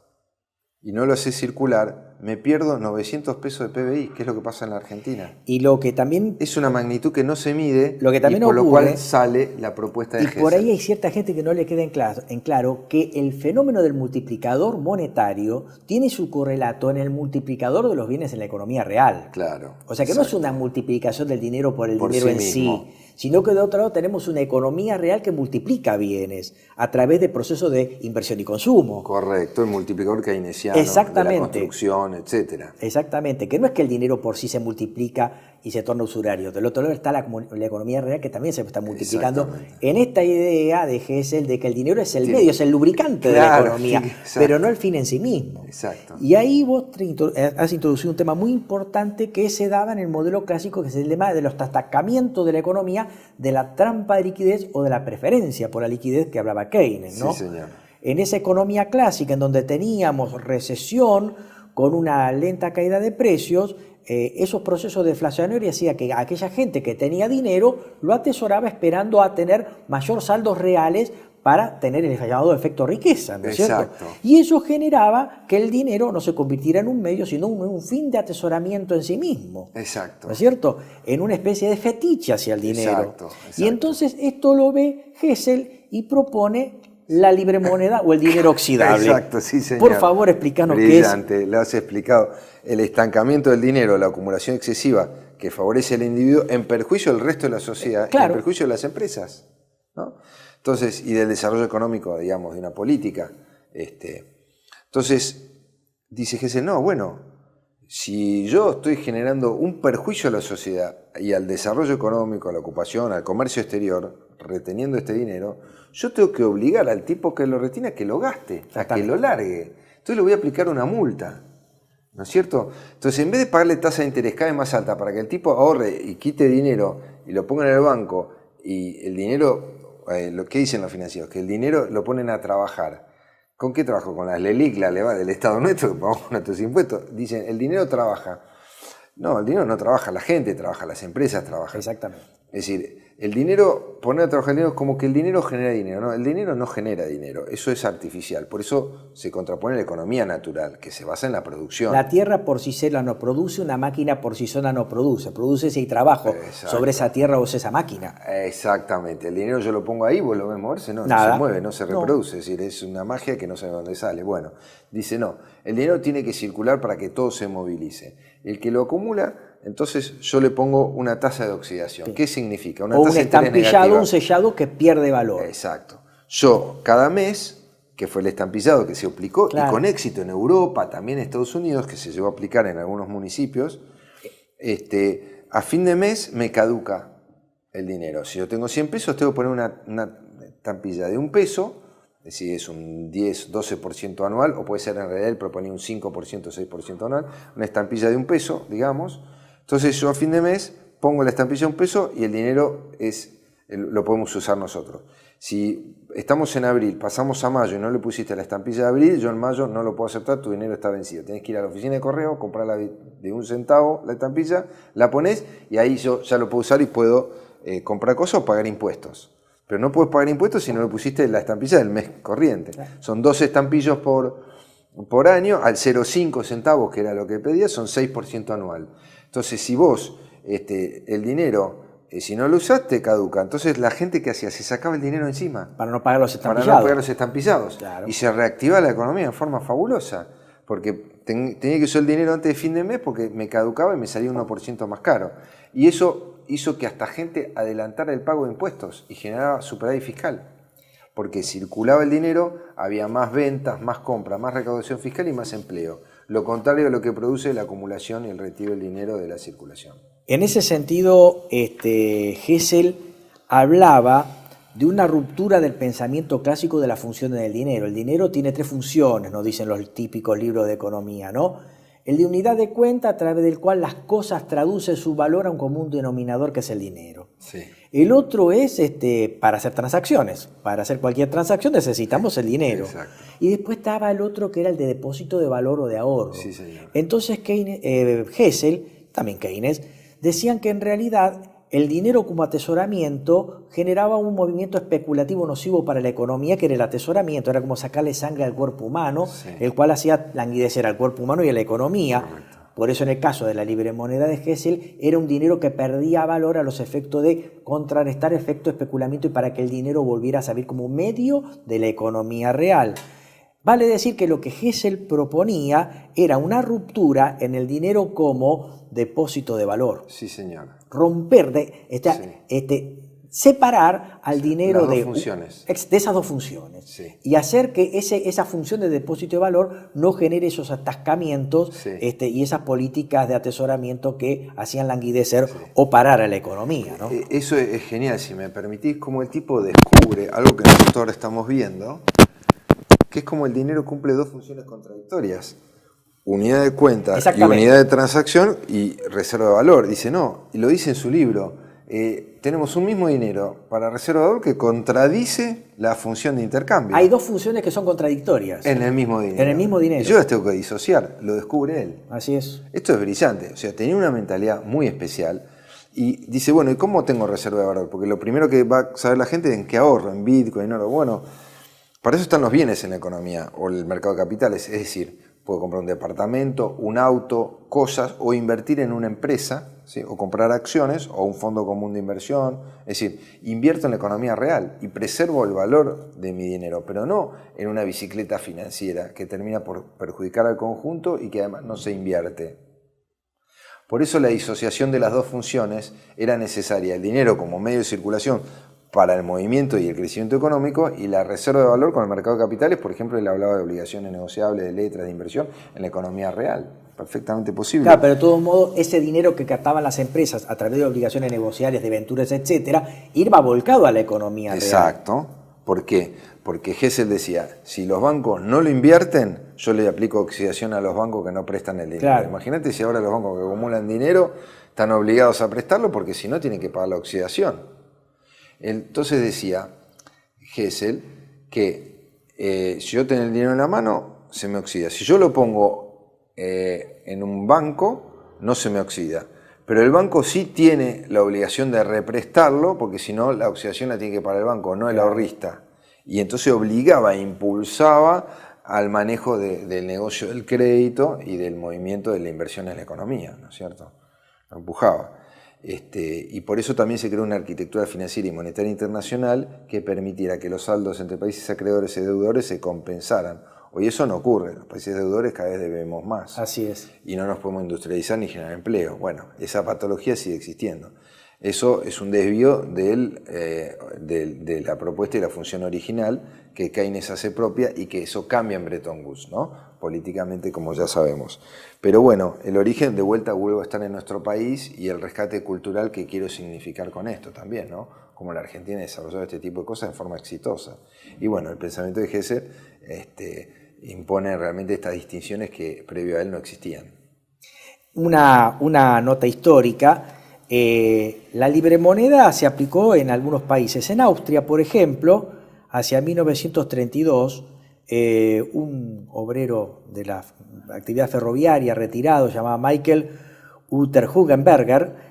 y no lo haces circular, me pierdo 900 pesos de PBI, que es lo que pasa en la Argentina. Y lo que también... Es una magnitud que no se mide, lo que también y por ocurre, lo cual sale la propuesta de Hessel. Y por ahí hay cierta gente que no le queda en claro que el fenómeno del multiplicador monetario tiene su correlato en el multiplicador de los bienes en la economía real. Claro. O sea que no es una multiplicación del dinero por el dinero sí en mismo. sí, sino que de otro lado tenemos una economía real que multiplica bienes a través de procesos de inversión y consumo. Correcto, el multiplicador keynesiano, exactamente, de la construcción, etcétera. Exactamente, que no es que el dinero por sí se multiplica y se torna usurario. Del otro lado está la economía real que también se está multiplicando en esta idea de Hessel de que el dinero es el medio, es el lubricante de la economía, pero no el fin en sí mismo. Exacto. Y ahí vos has introducido un tema muy importante que se daba en el modelo clásico, que es el tema de los destacamientos de la economía, de la trampa de liquidez o de la preferencia por la liquidez que hablaba Keynes, ¿no? Sí, señor. En esa economía clásica en donde teníamos recesión con una lenta caída de precios, esos procesos deflacionarios hacían que aquella gente que tenía dinero lo atesoraba esperando a tener mayor saldos reales para tener el llamado efecto riqueza, ¿no es cierto? Y eso generaba que el dinero no se convirtiera en un medio, sino en un fin de atesoramiento en sí mismo. Exacto. ¿No es cierto? En una especie de fetiche hacia el dinero. Exacto. Y entonces esto lo ve Hessel y propone la libre moneda o el dinero oxidable. Exacto, sí, señor. Por favor, explícanos qué es. Brillante, lo has explicado. El estancamiento del dinero, la acumulación excesiva que favorece al individuo en perjuicio del resto de la sociedad, claro, en perjuicio de las empresas, ¿no? Entonces, y del desarrollo económico, digamos, de una política. Entonces, dice Hessel, no, bueno, si yo estoy generando un perjuicio a la sociedad y al desarrollo económico, a la ocupación, al comercio exterior, reteniendo este dinero, yo tengo que obligar al tipo que lo retiene a que lo gaste, a que lo largue. Entonces le voy a aplicar una multa, ¿no es cierto? Entonces, en vez de pagarle tasa de interés cada vez más alta para que el tipo ahorre y quite dinero y lo ponga en el banco y el dinero... lo que dicen los financieros, que el dinero lo ponen a trabajar. ¿Con qué trabajo? Con las LELIC, la LEVA del Estado nuestro, que pagamos nuestros impuestos. Dicen, el dinero trabaja. No, el dinero no trabaja, la gente trabaja, las empresas trabajan. Exactamente. Es decir, el dinero, poner a trabajar el dinero es como que el dinero genera dinero. No, el dinero no genera dinero, eso es artificial. Por eso se contrapone la economía natural, que se basa en la producción. La tierra por sí sola no produce, una máquina por sí sola no produce. Produce si hay trabajo sobre esa tierra o esa máquina. Exactamente. El dinero yo lo pongo ahí, vos lo ves moverse, no se mueve, no se reproduce. Es decir, es una magia que no sé de dónde sale. Bueno, dice no, el dinero tiene que circular para que todo se movilice. El que lo acumula, entonces yo le pongo una tasa de oxidación. Sí. ¿Qué significa? Una tasa un estampillado, un sellado que pierde valor. Exacto. Yo cada mes, que fue el estampillado que se aplicó, y con éxito en Europa, también en Estados Unidos, que se llegó a aplicar en algunos municipios, a fin de mes me caduca el dinero. Si yo tengo 100 pesos, tengo que poner una estampilla de 1 peso, es decir, es un 10, 12% anual, o puede ser en realidad, él proponía un 5%, 6% anual, una estampilla de 1 peso, digamos. Entonces yo a fin de mes pongo la estampilla de 1 peso y el dinero lo podemos usar nosotros. Si estamos en abril, pasamos a mayo y no le pusiste la estampilla de abril, yo en mayo no lo puedo aceptar, tu dinero está vencido. Tenés que ir a la oficina de correo, comprarla de 1 centavo la estampilla, la pones y ahí yo ya lo puedo usar y puedo comprar cosas o pagar impuestos. Pero no puedes pagar impuestos si no le pusiste la estampilla del mes corriente. Son 12 estampillos por año, al 0,5 centavos, que era lo que pedía, son 6% anual. Entonces, si vos el dinero, si no lo usaste, caduca. Entonces, la gente que hacía, se sacaba el dinero encima. Para no pagar los estampillados. Para no pagar los estampillados. Claro. Y se reactivaba la economía en forma fabulosa. Porque tenía que usar el dinero antes de fin de mes porque me caducaba y me salía 1% más caro. Y eso hizo que hasta gente adelantara el pago de impuestos y generaba superávit fiscal. Porque circulaba el dinero, había más ventas, más compras, más recaudación fiscal y más empleo. Lo contrario de lo que produce la acumulación y el retiro del dinero de la circulación. En ese sentido, Hessel hablaba de una ruptura del pensamiento clásico de las funciones del dinero. El dinero tiene 3 funciones, nos dicen los típicos libros de economía, ¿no? El de unidad de cuenta, a través del cual las cosas traducen su valor a un común denominador, que es el dinero. Sí. El otro es para hacer transacciones. Para hacer cualquier transacción necesitamos el dinero. Exacto. Y después estaba el otro que era el de depósito de valor o de ahorro. Sí, señor. Entonces Hessel, también Keynes, decían que en realidad el dinero como atesoramiento generaba un movimiento especulativo nocivo para la economía, que era el atesoramiento, era como sacarle sangre al cuerpo humano, sí, el cual hacía languidecer al cuerpo humano y a la economía. Correcto. Por eso en el caso de la libre moneda de Hessel era un dinero que perdía valor a los efectos de contrarrestar efecto especulamiento y para que el dinero volviera a servir como medio de la economía real. Vale decir que lo que Hessel proponía era una ruptura en el dinero como depósito de valor. Sí, señor. Romper, separar al dinero Las dos funciones. De esas dos funciones. Sí. Y hacer que esa función de depósito de valor no genere esos atascamientos, Sí. Y esas políticas de atesoramiento que hacían languidecer o parar a la economía, ¿no? Eso es genial, si me permitís, como el tipo descubre algo que nosotros ahora estamos viendo, que es como el dinero cumple 2 funciones contradictorias. Unidad de cuenta y unidad de transacción y reserva de valor. Dice, no, y lo dice en su libro, tenemos un mismo dinero para reserva de valor que contradice la función de intercambio. Hay 2 funciones que son contradictorias. En el mismo dinero. En el mismo dinero. Y yo las tengo que disociar, lo descubre él. Así es. Esto es brillante, o sea, tenía una mentalidad muy especial y dice, bueno, ¿y cómo tengo reserva de valor? Porque lo primero que va a saber la gente es en qué ahorro, en Bitcoin, en oro. Bueno, para eso están los bienes en la economía o el mercado de capitales, es decir, puedo comprar un departamento, un auto, cosas, o invertir en una empresa, ¿sí? O comprar acciones o un fondo común de inversión. Es decir, invierto en la economía real y preservo el valor de mi dinero, pero no en una bicicleta financiera que termina por perjudicar al conjunto y que además no se invierte. Por eso la disociación de las 2 funciones era necesaria. El dinero como medio de circulación para el movimiento y el crecimiento económico y la reserva de valor con el mercado de capitales, por ejemplo, él hablaba de obligaciones negociables, de letras de inversión en la economía real. Perfectamente posible. Claro, pero de todos modos, ese dinero que captaban las empresas a través de obligaciones negociables, de venturas, etcétera, iba volcado a la economía real. Exacto. ¿Por qué? Porque Hessel decía, si los bancos no lo invierten, yo le aplico oxidación a los bancos que no prestan el dinero. Claro. Imagínate si ahora los bancos que acumulan dinero están obligados a prestarlo porque si no tienen que pagar la oxidación. Entonces decía Hessel que si yo tengo el dinero en la mano, se me oxida. Si yo lo pongo en un banco, no se me oxida. Pero el banco sí tiene la obligación de represtarlo, porque si no, la oxidación la tiene que pagar el banco, no el ahorrista. Y entonces obligaba, impulsaba al manejo del negocio del crédito y del movimiento de la inversión en la economía, ¿no es cierto? Lo empujaba. Y por eso también se creó una arquitectura financiera y monetaria internacional que permitiera que los saldos entre países acreedores y deudores se compensaran. Hoy eso no ocurre, los países deudores cada vez debemos más. Así es. Y no nos podemos industrializar ni generar empleo. Bueno, esa patología sigue existiendo. Eso es un desvío de la propuesta y la función original que Keynes hace propia y que eso cambia en Bretton Woods, ¿no? Políticamente, como ya sabemos. Pero bueno, el origen, de vuelta vuelvo a estar en nuestro país y el rescate cultural que quiero significar con esto también, ¿no? Como la Argentina ha desarrollado este tipo de cosas en forma exitosa. Y bueno, el pensamiento de Hessel impone realmente estas distinciones que previo a él no existían. Una nota histórica. La libre moneda se aplicó en algunos países. En Austria, por ejemplo, hacia 1932, un obrero de la actividad ferroviaria retirado, llamado Michael Unterhugenberger,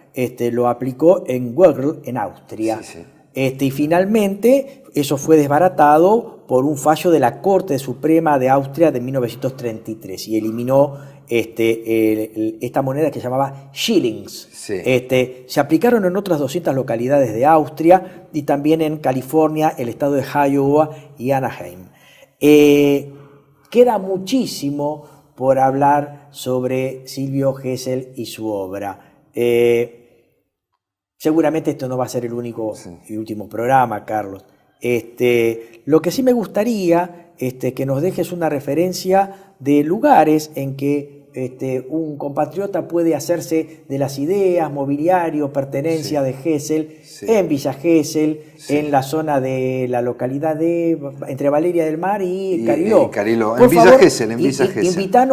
lo aplicó en Wörgl, en Austria. Sí, sí. Y finalmente eso fue desbaratado por un fallo de la Corte Suprema de Austria de 1933 y eliminó esta moneda que se llamaba Shillings. Sí. Se aplicaron en otras 200 localidades de Austria y también en California, el estado de Iowa y Anaheim. Queda muchísimo por hablar sobre Silvio Gesell y su obra. Seguramente esto no va a ser el único y último programa, Carlos. Lo que sí me gustaría que nos dejes una referencia de lugares en que un compatriota puede hacerse de las ideas, mobiliario, pertenencia de Gesell, en Villa Gesell, en la zona de la localidad de entre Valeria del Mar y Cariló. Cariló. Por en Villa favor, Gesell, en Villa Gesell. Invitar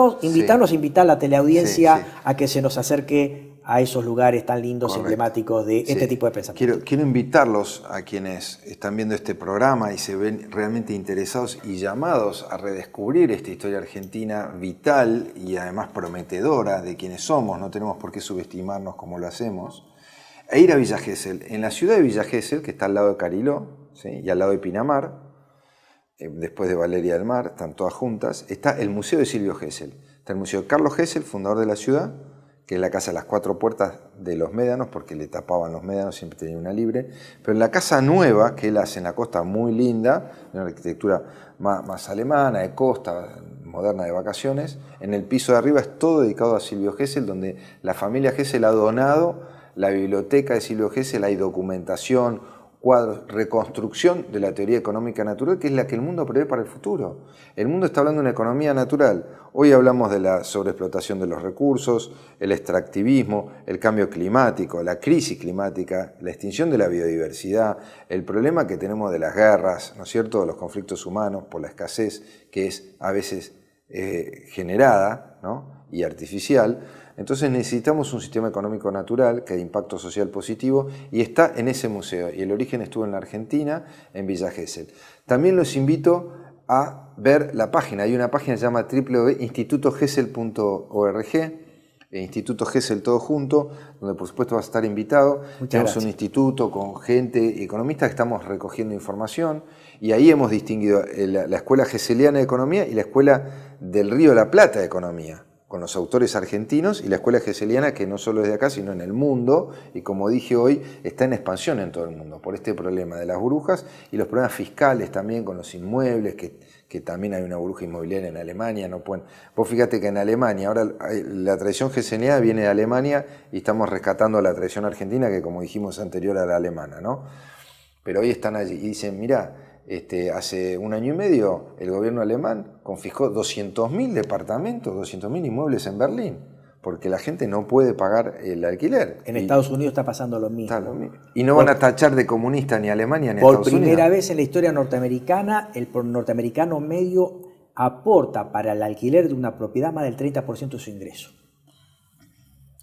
a la teleaudiencia a que se nos acerque a esos lugares tan lindos, correcto, emblemáticos de este tipo de pensamiento. Quiero invitarlos a quienes están viendo este programa y se ven realmente interesados y llamados a redescubrir esta historia argentina vital y además prometedora de quienes somos, no tenemos por qué subestimarnos como lo hacemos, e ir a Villa Gesell. En la ciudad de Villa Gesell, que está al lado de Cariló, ¿sí?, y al lado de Pinamar, después de Valeria del Mar, están todas juntas, está el Museo de Silvio Gesell. Está el Museo de Carlos Gesell, fundador de la ciudad, que es la casa de las 4 puertas de los médanos, porque le tapaban los médanos, siempre tenía una libre. Pero en la casa nueva, que él hace en la costa, muy linda, una arquitectura más alemana, de costa, moderna, de vacaciones, en el piso de arriba es todo dedicado a Silvio Gesell, donde la familia Gesell ha donado la biblioteca de Silvio Gesell, hay documentación, cuadros, reconstrucción de la teoría económica natural, que es la que el mundo prevé para el futuro. El mundo está hablando de una economía natural. Hoy hablamos de la sobreexplotación de los recursos, el extractivismo, el cambio climático, la crisis climática, la extinción de la biodiversidad, el problema que tenemos de las guerras, ¿no es cierto?, de los conflictos humanos por la escasez que es a veces generada, ¿no?, y artificial. Entonces necesitamos un sistema económico natural que de impacto social positivo y está en ese museo. Y el origen estuvo en la Argentina, en Villa Gesell. También los invito a ver la página. Hay una página que se llama www.institutogessel.org, Instituto Gesell todo junto, donde por supuesto vas a estar invitado. Tenemos un instituto con gente y economistas que estamos recogiendo información y ahí hemos distinguido la Escuela Gesseliana de Economía y la Escuela del Río de la Plata de Economía, con los autores argentinos, y la escuela gesseliana, que no solo es de acá, sino en el mundo, y como dije hoy, está en expansión en todo el mundo, por este problema de las burbujas y los problemas fiscales también con los inmuebles, que también hay una burbuja inmobiliaria en Alemania. No pueden. Vos fíjate que en Alemania, ahora la tradición gesseliana viene de Alemania y estamos rescatando la tradición argentina, que como dijimos anterior a la alemana, ¿no? Pero hoy están allí y dicen, mirá, hace un año y medio el gobierno alemán confiscó 200.000 departamentos, 200.000 inmuebles en Berlín, porque la gente no puede pagar el alquiler. En Estados Unidos está pasando lo mismo. Y no van a tachar de comunista ni a Alemania ni a Estados Unidos. Por primera vez en la historia norteamericana, el norteamericano medio aporta para el alquiler de una propiedad más del 30% de su ingreso.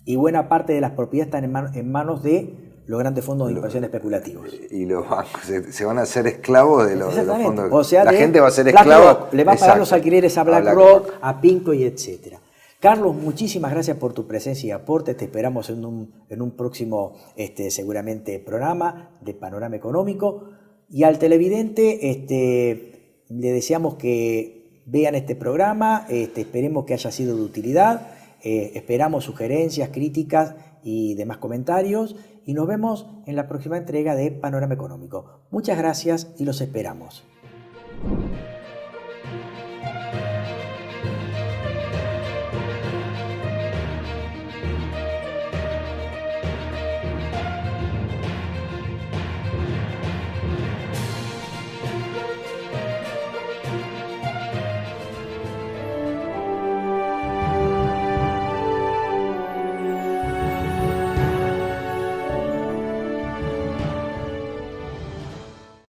Y buena parte de las propiedades están en manos de los grandes fondos de inversión especulativos. Y los bancos se van a hacer esclavos de los fondos. O sea, la gente va a ser esclava. Le va a pagar los alquileres a BlackRock, a Pinco y etc. Carlos, muchísimas gracias por tu presencia y aporte. Te esperamos en un próximo, seguramente, programa de Panorama Económico. Y al televidente le deseamos que vean este programa. Esperemos que haya sido de utilidad. Esperamos sugerencias, críticas y demás comentarios. Y nos vemos en la próxima entrega de Panorama Económico. Muchas gracias y los esperamos.